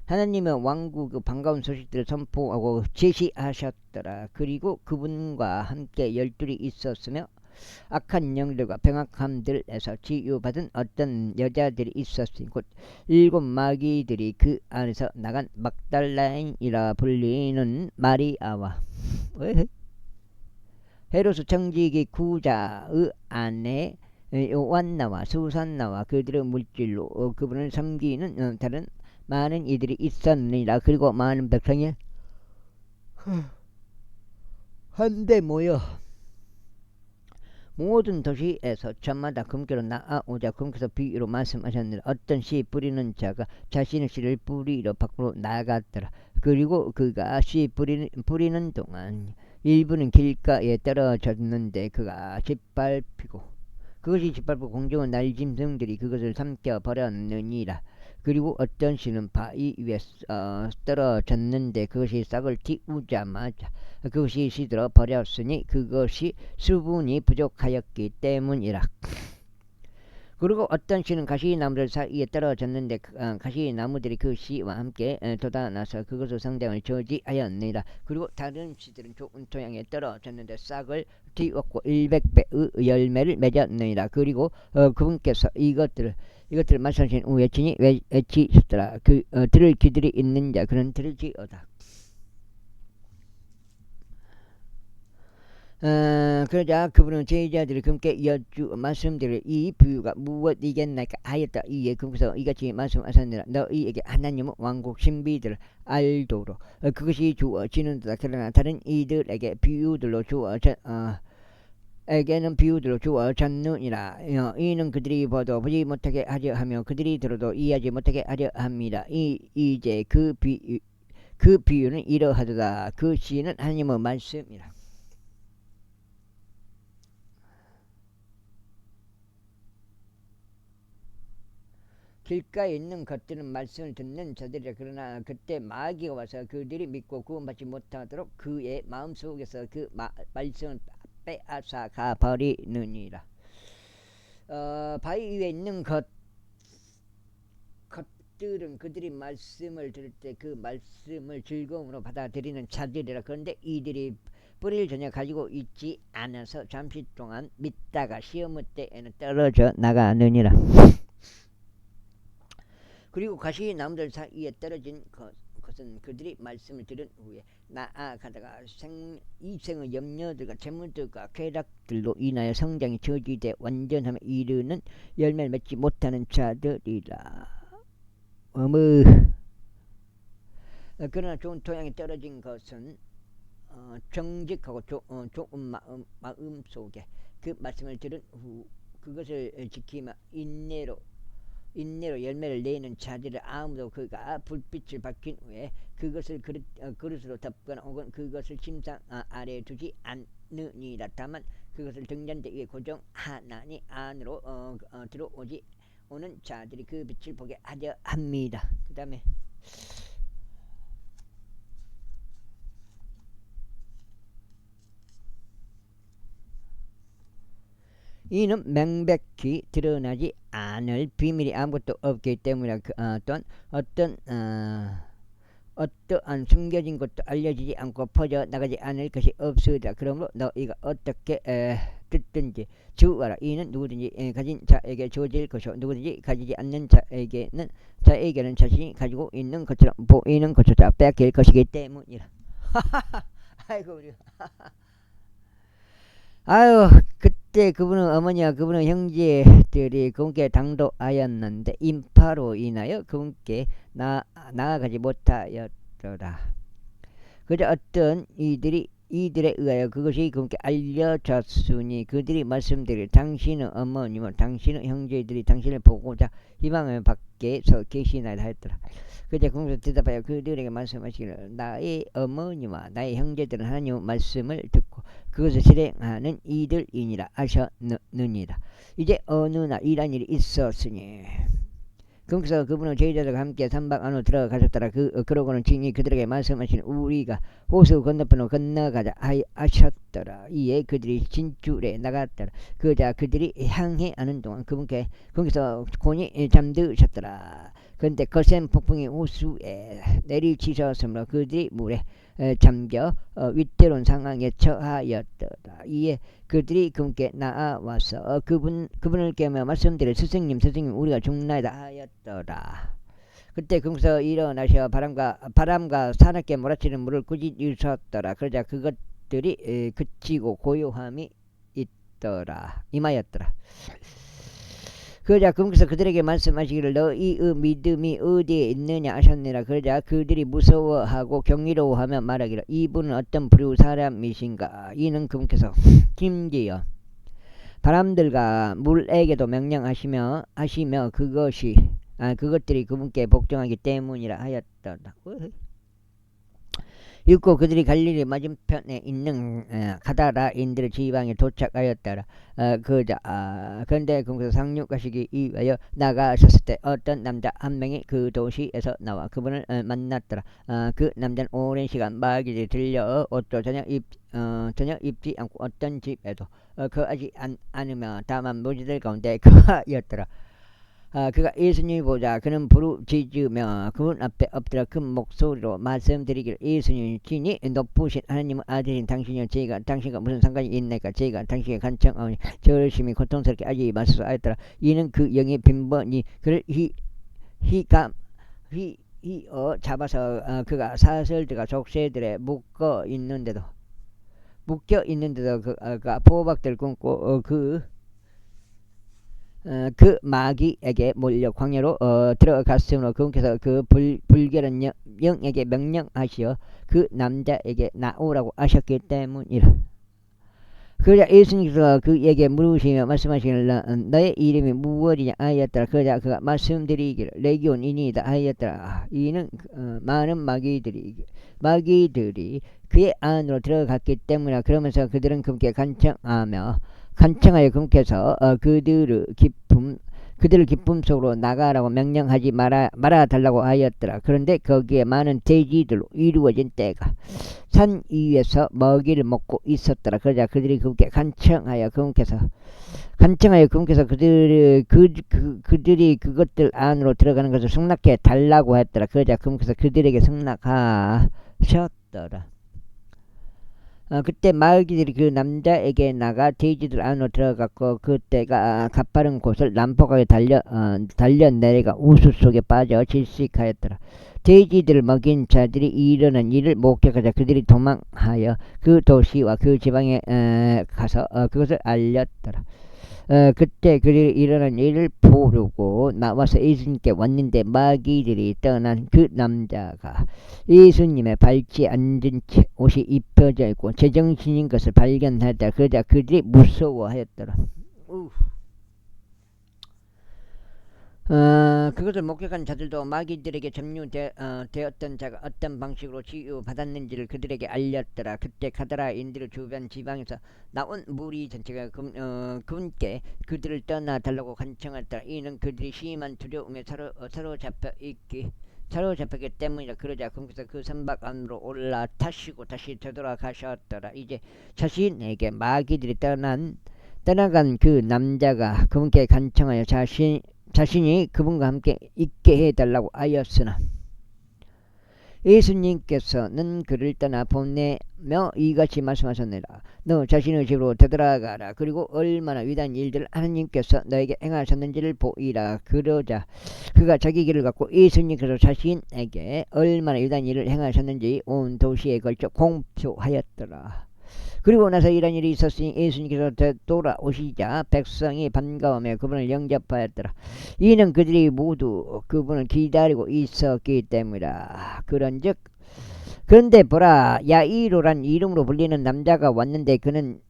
하나님의 왕국의 반가운 소식들을 선포하고 제시하셨더라. 그리고 그분과 함께 12이 있었으며 악한 영들과 병악함들에서 치유받은 어떤 여자들이 있었으니 곧 7 마귀들이 그 안에서 나간 막달라인이라 불리는 마리아와 헤로스 청지기 구자의 아내 요한나와 수산나와 그들의 물질로 그분을 섬기는 다른 많은 이들이 있었느니라. 그리고 많은 백성이 한데 모여 모든 도시에서 저마다 금괴로 나아오자 금괴에서 비유로 말씀하셨느니라. 어떤 씨 뿌리는 자가 자신의 씨를 뿌리러 밖으로 나갔더라. 그리고 그가 씨 뿌리는 동안 일부는 길가에 떨어졌는데 그것이 짓밟고 공중의 날짐승들이 그것을 삼켜 버렸느니라. 그리고 어떤 씨는 바위 위에 떨어졌는데 그것이 싹을 틔우자마자 그것이 시들어 버렸으니 그것이 수분이 부족하였기 때문이라. 그리고 어떤 씨는 가시나무들 사이에 떨어졌는데 가시나무들이 그 씨와 함께 돋아나서 그것의 성장을 저지하였느니라. 그리고 다른 씨들은 좋은 토양에 떨어졌는데 싹을 틔웠고 100배의 열매를 맺었느니라. 그리고 그분께서 이것들을 말씀하신 후에 친히 외치셨더라. 들을 귀들이 있는 자 그는 들을지어다. 그러자 그분은 제자들이 그분께 말씀드릴 이 비유가 무엇이겠나이까 하였다. 이에 그분께서 이같이 말씀하셨느니라. 너희에게 하나님의 왕국 신비들을 알도록 그것이 주어지는도다. 그러나 다른 이들에게 비유들로 에게는 비유들로 주어졌느니라. 이는 그들이 봐도 보지 못하게 하려 하며 그들이 들어도 이해하지 못하게 하려 합니다. 이제 그 비유는 이러하도다. 그 시는 하나님의 말씀이라. 길가에 있는 것들은 말씀을 듣는 자들이라. 그러나 그때 마귀가 와서 그들이 믿고 구원받지 못하도록 그의 마음속에서 그 말씀을 빼앗아 가버리느니라. 바위 위에 있는 것들은 그들이 말씀을 들을 때 그 말씀을 즐거움으로 받아들이는 자들이라. 그런데 이들이 뿌리를 전혀 가지고 있지 않아서 잠시 동안 믿다가 시험의 때에는 떨어져 나가느니라. 그리고 가시나무들 사이에 떨어진 것은 그들이 말씀을 들은 후에 나아가다가 이 생의 염려들과 재물들과 쾌락들로 인하여 성장이 저지돼 완전함에 이르는 열매를 맺지 못하는 자들이라. 그러나 좋은 토양에 떨어진 것은 정직하고 좋은 마음 속에 그 말씀을 들은 후 그것을 지키며 인내로 열매를 내는 자들을 아무도 그가 불빛을 밝힌 후에 그것을 그릇으로 덮거나 혹은 그것을 침상 아래에 두지 않느니라. 다만 그것을 등잔대 위에 고정하나니 안으로 들어오지 오는 자들이 그 빛을 보게 하려 합니다. 그 다음에 이는 명백히 드러나지 않을 비밀이 아무것도 없기 때문이라. 또한 어떠한 숨겨진 것도 알려지지 않고 퍼져 나가지 않을 것이 없으리라. 그러므로 너희가 어떻게 듣든지 주어라. 이는 누구든지 가진 자에게 주어질 것이요 누구든지 가지지 않는 자에게는 자신이 가지고 있는 것처럼 보이는 것조차 빼앗길 것이기 때문이라. 아이고 우리 아유 그때 그분은 어머니와 그분은 형제들이 그분께 당도하였는데 인파로 인하여 그분께 나아가지 못하였더라. 그저 어떤 이들에 의하여 그것이 그분께 알려졌으니 그들이 말씀드릴 당신의 어머니와 당신의 형제들이 당신을 보고자 희망을 밖에서 계시나이다 하였더라. 그제 공수 대답하여 그들에게 말씀하시기를 나의 어머니와 나의 형제들은 하나님의 말씀을 듣고 그것을 실행하는 이들이니라 하셨느니라. 이제 어느 날 이런 일이 있었으니 그래서 그분은 제자들과 함께 산박 안으로 들어가셨더라. 그러고는 친히 그들에게 말씀하시는 우리가 호수 건너편으로 건너가자 하셨더라. 이에 그들이 진줄에 나갔더라. 그들이 향해 하는 동안 그분께서 곤히 잠드셨더라. 그런데 거센 폭풍이 호수에 내리치셨으므로 그들이 물에 잠겨 위태로운 상황에 처하였더라. 이에 그들이 그분께 나아와서 그분을 깨며 말씀드려 스승님 우리가 죽나이다 하였더라. 그때 그분께서 일어나셔 바람과 사납게 몰아치는 물을 꾸짖으셨더라. 그러자 그것들이 그치고 고요함이 임하였더라. 그러자 그분께서 그들에게 말씀하시기를 너희의 믿음이 어디에 있느냐 하셨느니라. 그러자 그들이 무서워하고 경이로워하며 말하기를 이분은 어떤 불효 사람이신가. 이는 그분께서 심지어 바람들과 물에게도 명령하시며 그것들이 그분께 복종하기 때문이라 하였더라. 읽고 그들이 갈릴리 맞은편에 있는 가다라인들 지방에 도착하였더라. 그런데 그곳에서 상륙하시기 위하여 나가셨을 때 어떤 남자 한 명이 그 도시에서 나와 그분을 만났더라. 그 남자는 오랜 시간 마귀들이 들려 옷도 전혀 입지 않고 어떤 집에도 거하지 않으며 다만 무지들 가운데 거하였더라. 그가 예수님을 보자 그는 부르짖으며 그분 앞에 엎드려 큰 목소리로 말씀드리기를 예수님 친히 높으신 하나님의 아들인 당신이여 당신과 무슨 상관이 있나이까. 제가 당신에게 간청하오니 저심히 고통스럽게 하지 마소서 하였더라. 이는 그 영의 빈번히 그를 잡아서 그가 사슬들과 족쇄들에 묶여 있는데도 그가 포박들 굶고 그 마귀에게 몰려 광야로 들어갔으므로 그분께서 그 불결한 영에게 명령하시어 그 남자에게 나오라고 하셨기 때문이라. 그러자 예수님께서 그에게 물으시며 말씀하시기를 너의 이름이 무엇이냐 하였더라. 그러자 그가 말씀드리기를 레기온이니이다 하였더라. 이는 많은 마귀들이 그의 안으로 들어갔기 때문이라. 그러면서 그들은 그분께 간청하여 그분께서 그들을 기쁨 속으로 나가라고 명령하지 말아 달라고 하였더라. 그런데 거기에 많은 돼지들로 이루어진 떼가 산 위에서 먹이를 먹고 있었더라. 그러자 그들이 그분께 간청하여 그분께서 그들이 그것들 안으로 들어가는 것을 승낙해 달라고 했더라. 그러자 그분께서 그들에게 승낙하셨더라. 그때 마귀들이 그 남자에게 나가 돼지들 안으로 들어갔고 그때가 가파른 곳을 난폭하게 달려내려가 우수 속에 빠져 질식하였더라. 돼지들을 먹인 자들이 일어난 일을 목격하자 그들이 도망하여 그 도시와 그 지방에 가서 그것을 알렸더라. 그때 그들이 일어난 일을 보려고 나와서 예수님께 왔는데 마귀들이 떠난 그 남자가 예수님의 발치에 앉은 채 옷이 입혀져 있고 제정신인 것을 발견하였다. 그러자 그들이 무서워하였더라. 그것을 목격한 자들도 마귀들에게 점유되었던 자가 어떤 방식으로 치유받았는지를 그들에게 알렸더라. 그때 가다라인들 주변 지방에서 나온 무리 전체가 그분께 그들을 떠나달라고 간청했더라. 이는 그들이 심한 두려움에 사로잡혔기 때문이라. 그러자 그분께서 그 선박 안으로 올라타시고 다시 되돌아가셨더라. 이제 자신에게 마귀들이 떠나간 그 남자가 그분께 간청하여 자신이 그분과 함께 있게 해달라고 하였으나 예수님께서는 그를 떠나 보내며 이같이 말씀하셨느니라. 너 자신의 집으로 되돌아가라. 그리고 얼마나 위대한 일들을 하느님께서 너에게 행하셨는지를 보이라. 그러자 그가 자기 길을 갖고 예수님께서 자신에게 얼마나 위대한 일을 행하셨는지 온 도시에 걸쳐 공표하였더라. 그리고 나서 이런 일이 있었으니 예수님께서 되돌아오시자 백성이 반가워하며 그분을 영접하였더라. 이는 그들이 모두 그분을 기다리고 있었기 때문이라. 그런데 보라, 야이로란 이름으로 불리는 남자가 왔는데 그는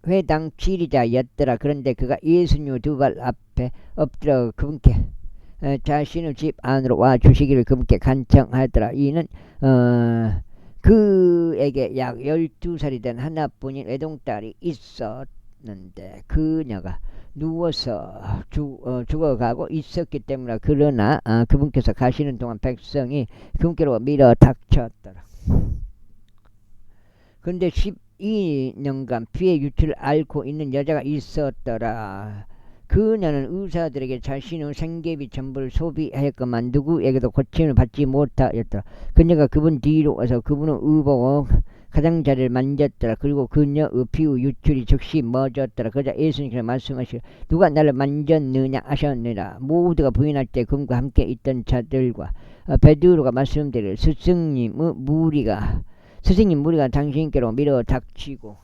회당 지리자였더라. 그런데 그가 예수님 두 발 앞에 엎드려 그분께 자신의 집 안으로 와 주시기를 그분께 간청하였더라. 이는 그에게 약 12살이 된 하나뿐인 외동딸이 있었는데 그녀가 누워서 죽어가고 있었기 때문이라. 그러나 그분께서 가시는 동안 백성이 그분께로 밀어 닥쳤더라. 그런데 12년간 피해 유출을 앓고 있는 여자가 있었더라. 그녀는 의사들에게 자신의 생계비 전부를 소비하였건만 누구에게도 고침을 받지 못하였더라. 그녀가 그분 뒤로 와서 그분의 의복을 가장자리를 만졌더라. 그리고 그녀의 피부 유출이 즉시 멎었더라. 그러자 예수님께서 말씀하시기를 누가 나를 만졌느냐 하셨느니라. 모두가 부인할 때 그분과 함께 있던 자들과 베드로가 말씀드리기를 스승님 무리가 당신께로 밀어 닥치고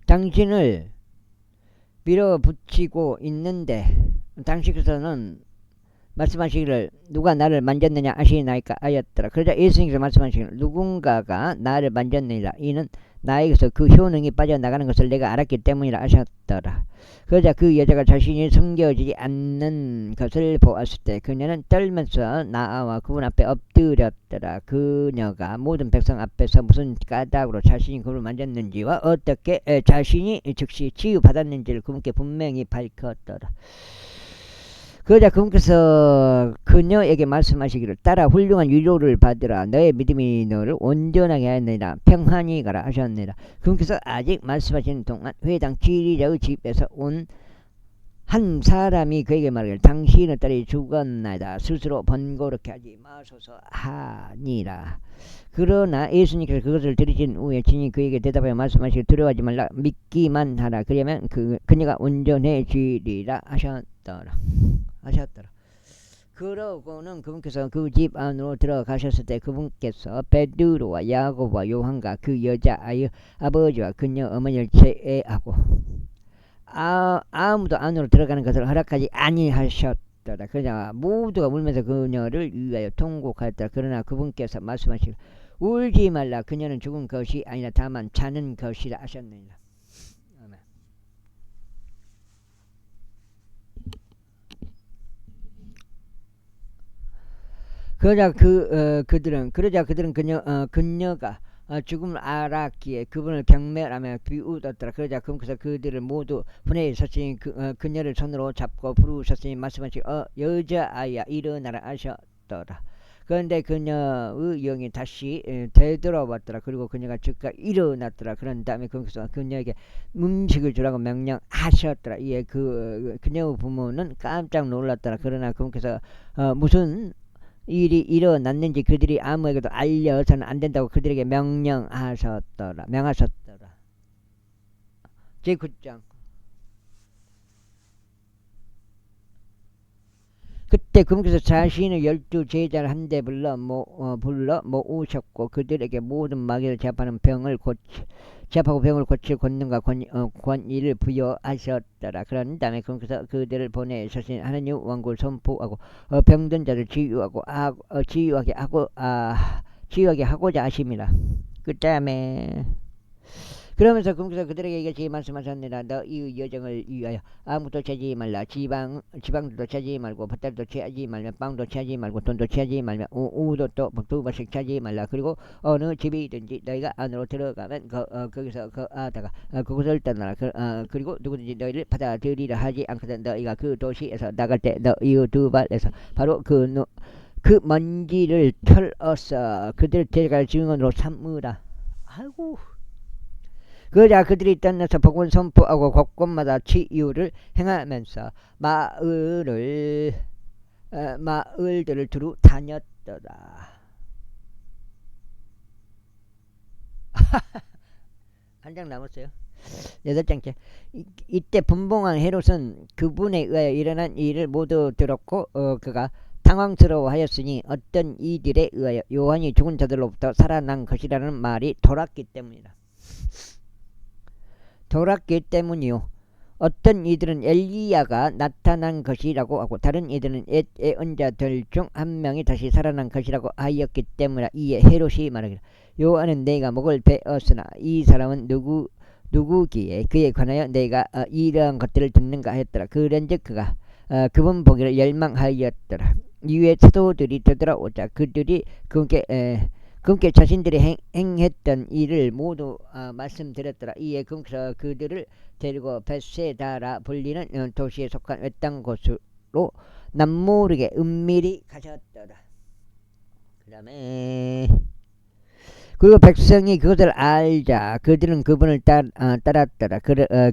당신을 밀어붙이고 있는데 당신께서는 말씀하시기를 누가 나를 만졌느냐 하시나이까 하였더라. 그러자 예수님께서 말씀하시기를 누군가가 나를 만졌느니라. 이는 나에게서 그 효능이 빠져나가는 것을 내가 알았기 때문이라 하셨더라. 그러자 그 여자가 자신이 숨겨지지 않는 것을 보았을 때 그녀는 떨면서 나와 그분 앞에 엎드렸더라. 그녀가 모든 백성 앞에서 무슨 까닭으로 자신이 그분을 만졌는지와 어떻게 자신이 즉시 치유받았는지를 그분께 분명히 밝혔더라. 그러자 그분께서 그녀에게 말씀하시기를 따라 훌륭한 위로를 받으라. 너의 믿음이 너를 온전하게 하였느니라. 평안히 가라 하셨느니라. 그분께서 아직 말씀하시는 동안 회당 지리자의 집에서 온 한 사람이 그에게 말하기를 당신의 딸이 죽었나이다. 스스로 번거롭게 하지 마소서 하니라. 그러나 예수님께서 그것을 들으신 후에 친히 그에게 대답하여 말씀하시기를 두려워하지 말라. 믿기만 하라. 그러면 그녀가 온전해지리라 하셨더라. 그러고는 그분께서 그 집 안으로 들어가셨을 때 그분께서 베드로와 야고보와 요한과 그 여자아이의 아버지와 그녀 어머니를 제외하고 아무도 안으로 들어가는 것을 허락하지 아니하셨더라. 그러나 모두가 울면서 그녀를 위하여 통곡하였더라. 그러나 그분께서 말씀하시기를 울지 말라. 그녀는 죽은 것이 아니라 다만 자는 것이라 하셨느니라. 아멘. 그러자 그들은 그녀가 죽음을 알았기에 그분을 경멸하며 비웃었더라. 그러자 그분께서 그들을 모두 분해에 섰으니 그녀를 손으로 잡고 부르셨으니 말씀하시고 여자아이야 일어나라 하셨더라. 그런데 그녀의 영이 다시 되돌아왔더라. 그리고 그녀가 즉각 일어났더라. 그런 다음에 그분께서 그녀에게 음식을 주라고 명령하셨더라. 이에 그녀의 부모는 깜짝 놀랐더라. 그러나 그분께서 무슨 일이 일어났는지 그들이 아무에게도 알려서는 안 된다고 그들에게 명하셨더라. 제9장. 그때 그분께서 자신의 12 제자를 한데 불러 모으셨고 그들에게 모든 마귀를 제압하고 병을 고칠 권능과 권위를 부여하셨더라. 그런 다음에 그분께서 그들을 보내셔서 하나님 왕국을 선포하고 병든 자를 치유하게 하고자 하심이라. 그 다음에 그러면서 그분께서 그들에게 이같이 말씀하셨느니라. 너 이 여정을 위하여 아무것도 취하지 말라. 지방도 취하지 말고 밭달도 취하지 말며 빵도 취하지 말고 돈도 취하지 말며 우도 또 두 번씩 취하지 말라. 그리고 어느 집이든지 너희가 안으로 들어가면 거기서 하다가 그곳을 떠나라. 그리고 누구든지 너희를 받아들이려 하지 않거든 너희가 그 도시에서 나갈 때 너희 두 발에서 바로 그 먼지를 털어서 그들을 데려갈 증언으로 삼으라. 아이고. 그러자 그들이 떠나서 복음을 선포하고 곳곳마다 치유를 행하면서 마을들을 두루 다녔더라. 한 장 남았어요. 8장째. 이때 분봉왕 헤롯은 그분에 의하여 일어난 일을 모두 들었고 그가 당황스러워하였으니 어떤 이들에 의하여 요한이 죽은 자들로부터 살아난 것이라는 말이 돌았기 때문이다. 돌았기 때문이요. 어떤 이들은 엘리야가 나타난 것이라고 하고 다른 이들은 옛 예언자들 중 한 명이 다시 살아난 것이라고 하였기 때문이라. 이에 헤롯이 말하기를 요한은 내가 목을 베었으나 이 사람은 누구기에 그에 관하여 내가 이러한 것들을 듣는가 하였더라. 그런즉 그가 그분 보기를 열망하였더라. 이후에 사도들이 되돌아오자 그들이 그분께 자신들이 행했던 일을 모두 말씀드렸더라. 이에 그분께서 그들을 데리고 벳세다라 불리는 도시에 속한 외딴 곳으로 남모르게 은밀히 가셨더라. 그 다음에 그리고 백성이 그것을 알자 그들은 그분을 따랐더라.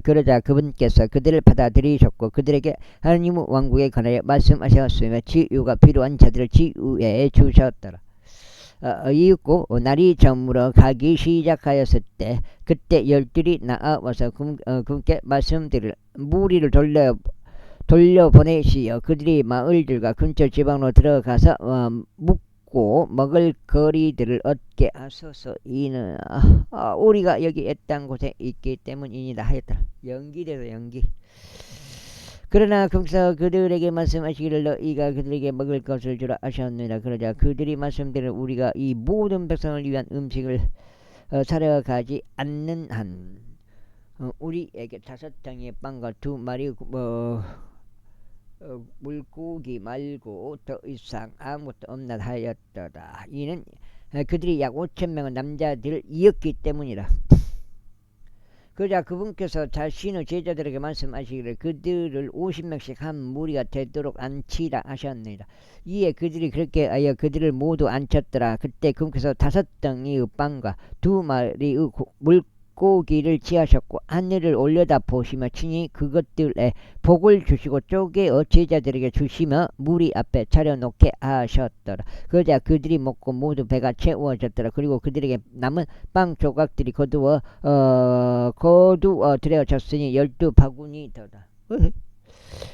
그러자 그분께서 그들을 받아들이셨고 그들에게 하나님의 왕국에 관하여 말씀하셨으며 치유가 필요한 자들을 치유해 주셨더라. 이윽고 날이 저물어 가기 시작하였을 때 그때 12이 나와서 그분께 말씀드릴 무리를 돌려보내시어 그들이 마을들과 근처 지방으로 들어가서 묵고 먹을 거리들을 얻게 하소서. 이는 우리가 여기 애딴 곳에 있기 때문이니라 하였더라. 연기돼서 연기. 그러나 그분께서 그들에게 말씀하시기를 너희가 그들에게 먹을 것을 주라 하셨느니라. 그러자 그들이 말씀드린 우리가 이 모든 백성을 위한 음식을 사려가지 않는 한 우리에게 5덩이의 빵과 2마리 물고기 말고 더 이상 아무것도 없나 하였더라. 이는 그들이 약 5,000명의 남자들이었기 때문이라. 그러자 그분께서 자신의 제자들에게 말씀하시기를 그들을 50명씩 한 무리가 되도록 앉히라 하셨느니라. 이에 그들이 그렇게 하여 그들을 모두 앉혔더라. 그때 그분께서 5덩이의 빵과 2마리의 물고기를 취하셨고 하늘을 올려다 보시며 친히 그것들에 복을 주시고 쪼개어 제자들에게 주시며 무리 앞에 차려놓게 하셨더라. 그러자 그들이 먹고 모두 배가 채워졌더라. 그리고 그들에게 남은 빵 조각들이 거두어 드려졌으니 12바구니더라.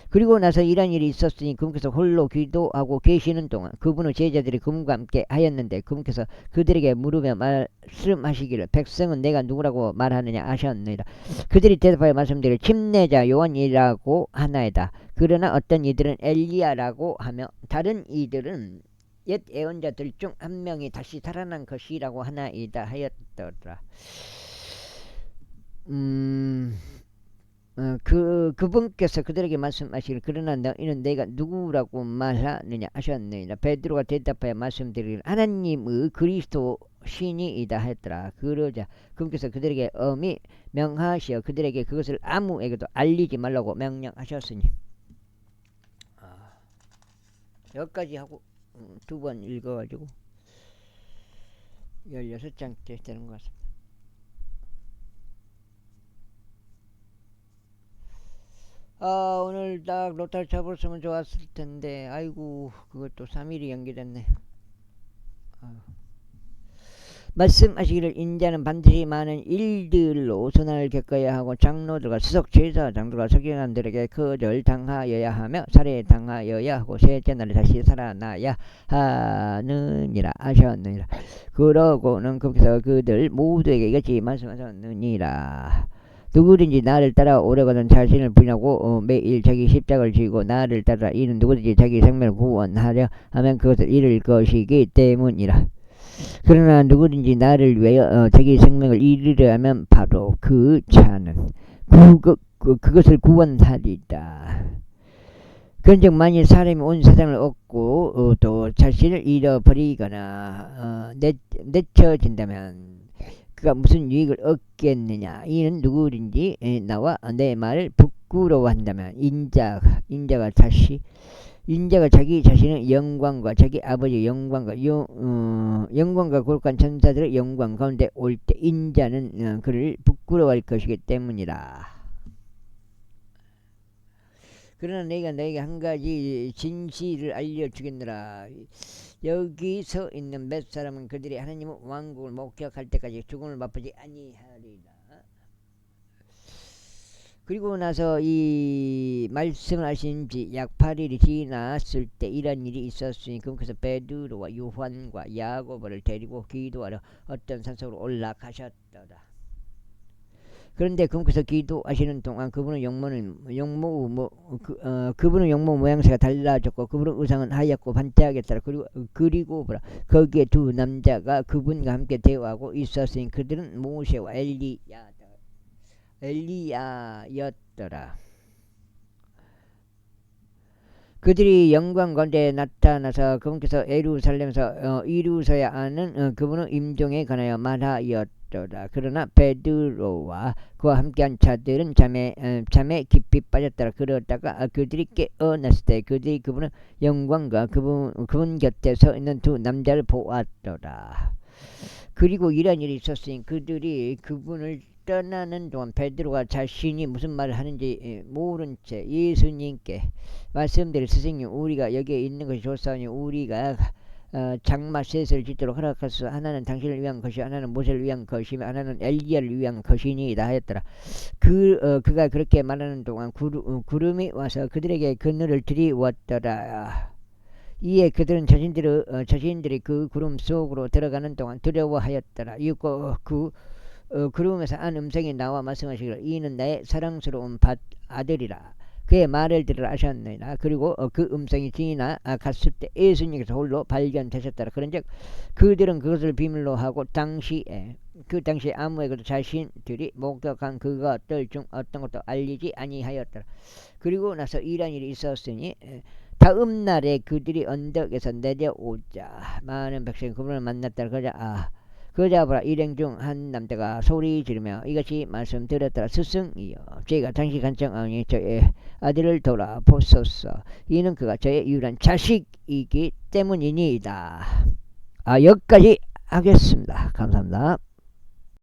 그리고 나서 이런 일이 있었으니 그분께서 홀로 기도하고 계시는 동안 그분의 제자들이 그분과 함께 하였는데 그분께서 그들에게 물으며 말씀하시기를 백성은 내가 누구라고 말하느냐 하셨느니라. 그들이 대답하여 말씀드리기를 침례자 요한이라고 하나이다. 그러나 어떤 이들은 엘리야라고 하며 다른 이들은 옛 예언자들 중 한 명이 다시 살아난 것이라고 하나이다 하였더라. 그분께서 그들에게 말씀하시기를 그러나 너희는 내가 누구라고 말하느냐 하셨느니라. 베드로가 대답하여 말씀드리기를 하나님의 그리스도 신이이다 했더라. 그러자 그분께서 그들에게 엄히 명하시어 그들에게 그것을 아무에게도 알리지 말라고 명령하셨으니 여기까지 하고 2번 읽어가지고 16장째 되는 것 같습니다. 오늘 딱 로타를 잡았으면 좋았을 텐데 아이고 그것도 3일이 연기됐네. 말씀하시기를 인자는 반드시 많은 일들로 선한을 겪어야 하고 장로들과 수석 제사장들과 서기관들에게 거절 당하여야 하며 살해당하여야 하고 셋째 날에 다시 살아나야 하느니라 하셨느니라. 그러고는 그분께서 그들 모두에게 이같이 말씀하셨느니라. 누구든지 나를 따라 오래거든 자신을 부인하고 매일 자기 십자가를 지고 나를 따라 이는 누구든지 자기 생명을 구원하려 하면 그것을 잃을 것이기 때문이라. 그러나 누구든지 나를 위하여 자기 생명을 잃으려 하면 바로 그 자는 그것을 구원하리다. 그런즉 만일 사람이 온 세상을 얻고 또 자신을 잃어버리거나 내쳐진다면 그가 무슨 유익을 얻겠느냐. 이는 누구든지 나와 내 말을 부끄러워한다면 인자가 다시 인자가 자기 자신의 영광과 자기 아버지의 영광과 영광과 거룩한 천사들의 영광 가운데 올 때 인자는 그를 부끄러워할 것이기 때문이라. 그러나 내가 너에게 한 가지 진실을 알려주겠노라. 여기서 있는 몇 사람은 그들이 하나님의 왕국을 목격할 때까지 죽음을 맛보지 아니하리라. 그리고 나서 이 말씀을 하신 지 약 8일이 지났을 때 이런 일이 있었으니 그래서 베드로와 요한과 야고보를 데리고 기도하러 어떤 산속으로 올라가셨더라. 그런데 그분께서 기도하시는 동안 그분의 그분의 용모 모양새가 달라졌고 그분의 의상은 하얗고 반짝였더라. 그리고 뭐라 거기에 두 남자가 그분과 함께 대화하고 있었으니 그들은 모세와 엘리야였더라. 그들이 영광 가운데 나타나서 그분께서 예루살렘에서 이루셔야 하는 그분의 임종에 관하여 말하였더라. 그러나 베드로와 그와 함께한 자들은 잠에 깊이 빠졌더라. 그러다가 그들이 깨어났을 때 그들이 그분의 영광과 그분 곁에 서 있는 두 남자를 보았더라. 그리고 이런 일이 있었으니 그들이 그분을 떠나는 동안 베드로가 자신이 무슨 말을 하는지 모른 채 예수님께 말씀드릴 스승님, 우리가 여기에 있는 것이 좋사오니 우리가 장마 셋을 짓도록 허락하소서. 하나는 당신을 위한 것이, 하나는 모세를 위한 것이며 하나는 엘리야를 위한 것이니이다 하였더라. 그가 그렇게 말하는 동안 구름이 와서 그들에게 그늘을 들이웠더라. 이에 그들은 자신들이 그 구름 속으로 들어가는 동안 두려워하였더라. 이윽고 구름에서 한 음성이 나와 말씀하시기를 이는 나의 사랑스러운 아들이라. 그의 말을 들으라 하셨느니라. 그리고 그 음성이 지나갔을 때 예수님께서 홀로 발견되셨더라. 그런즉 그들은 그것을 비밀로 하고 그 당시에 아무에게도 자신들이 목격한 그것들 중 어떤 것도 알리지 아니하였더라. 그리고 나서 이런 일이 있었으니 다음 날에 그들이 언덕에서 내려오자 많은 백성이 그분을 만났더라. 그러자 보라 일행 중 한 남자가 소리 지르며 이것이 말씀 드렸더라. 스승이여, 제가 당시 간청하니 저의 아들을 돌아보소서. 이는 그가 저의 유일한 자식이기 때문이니이다. 여기까지 하겠습니다. 감사합니다.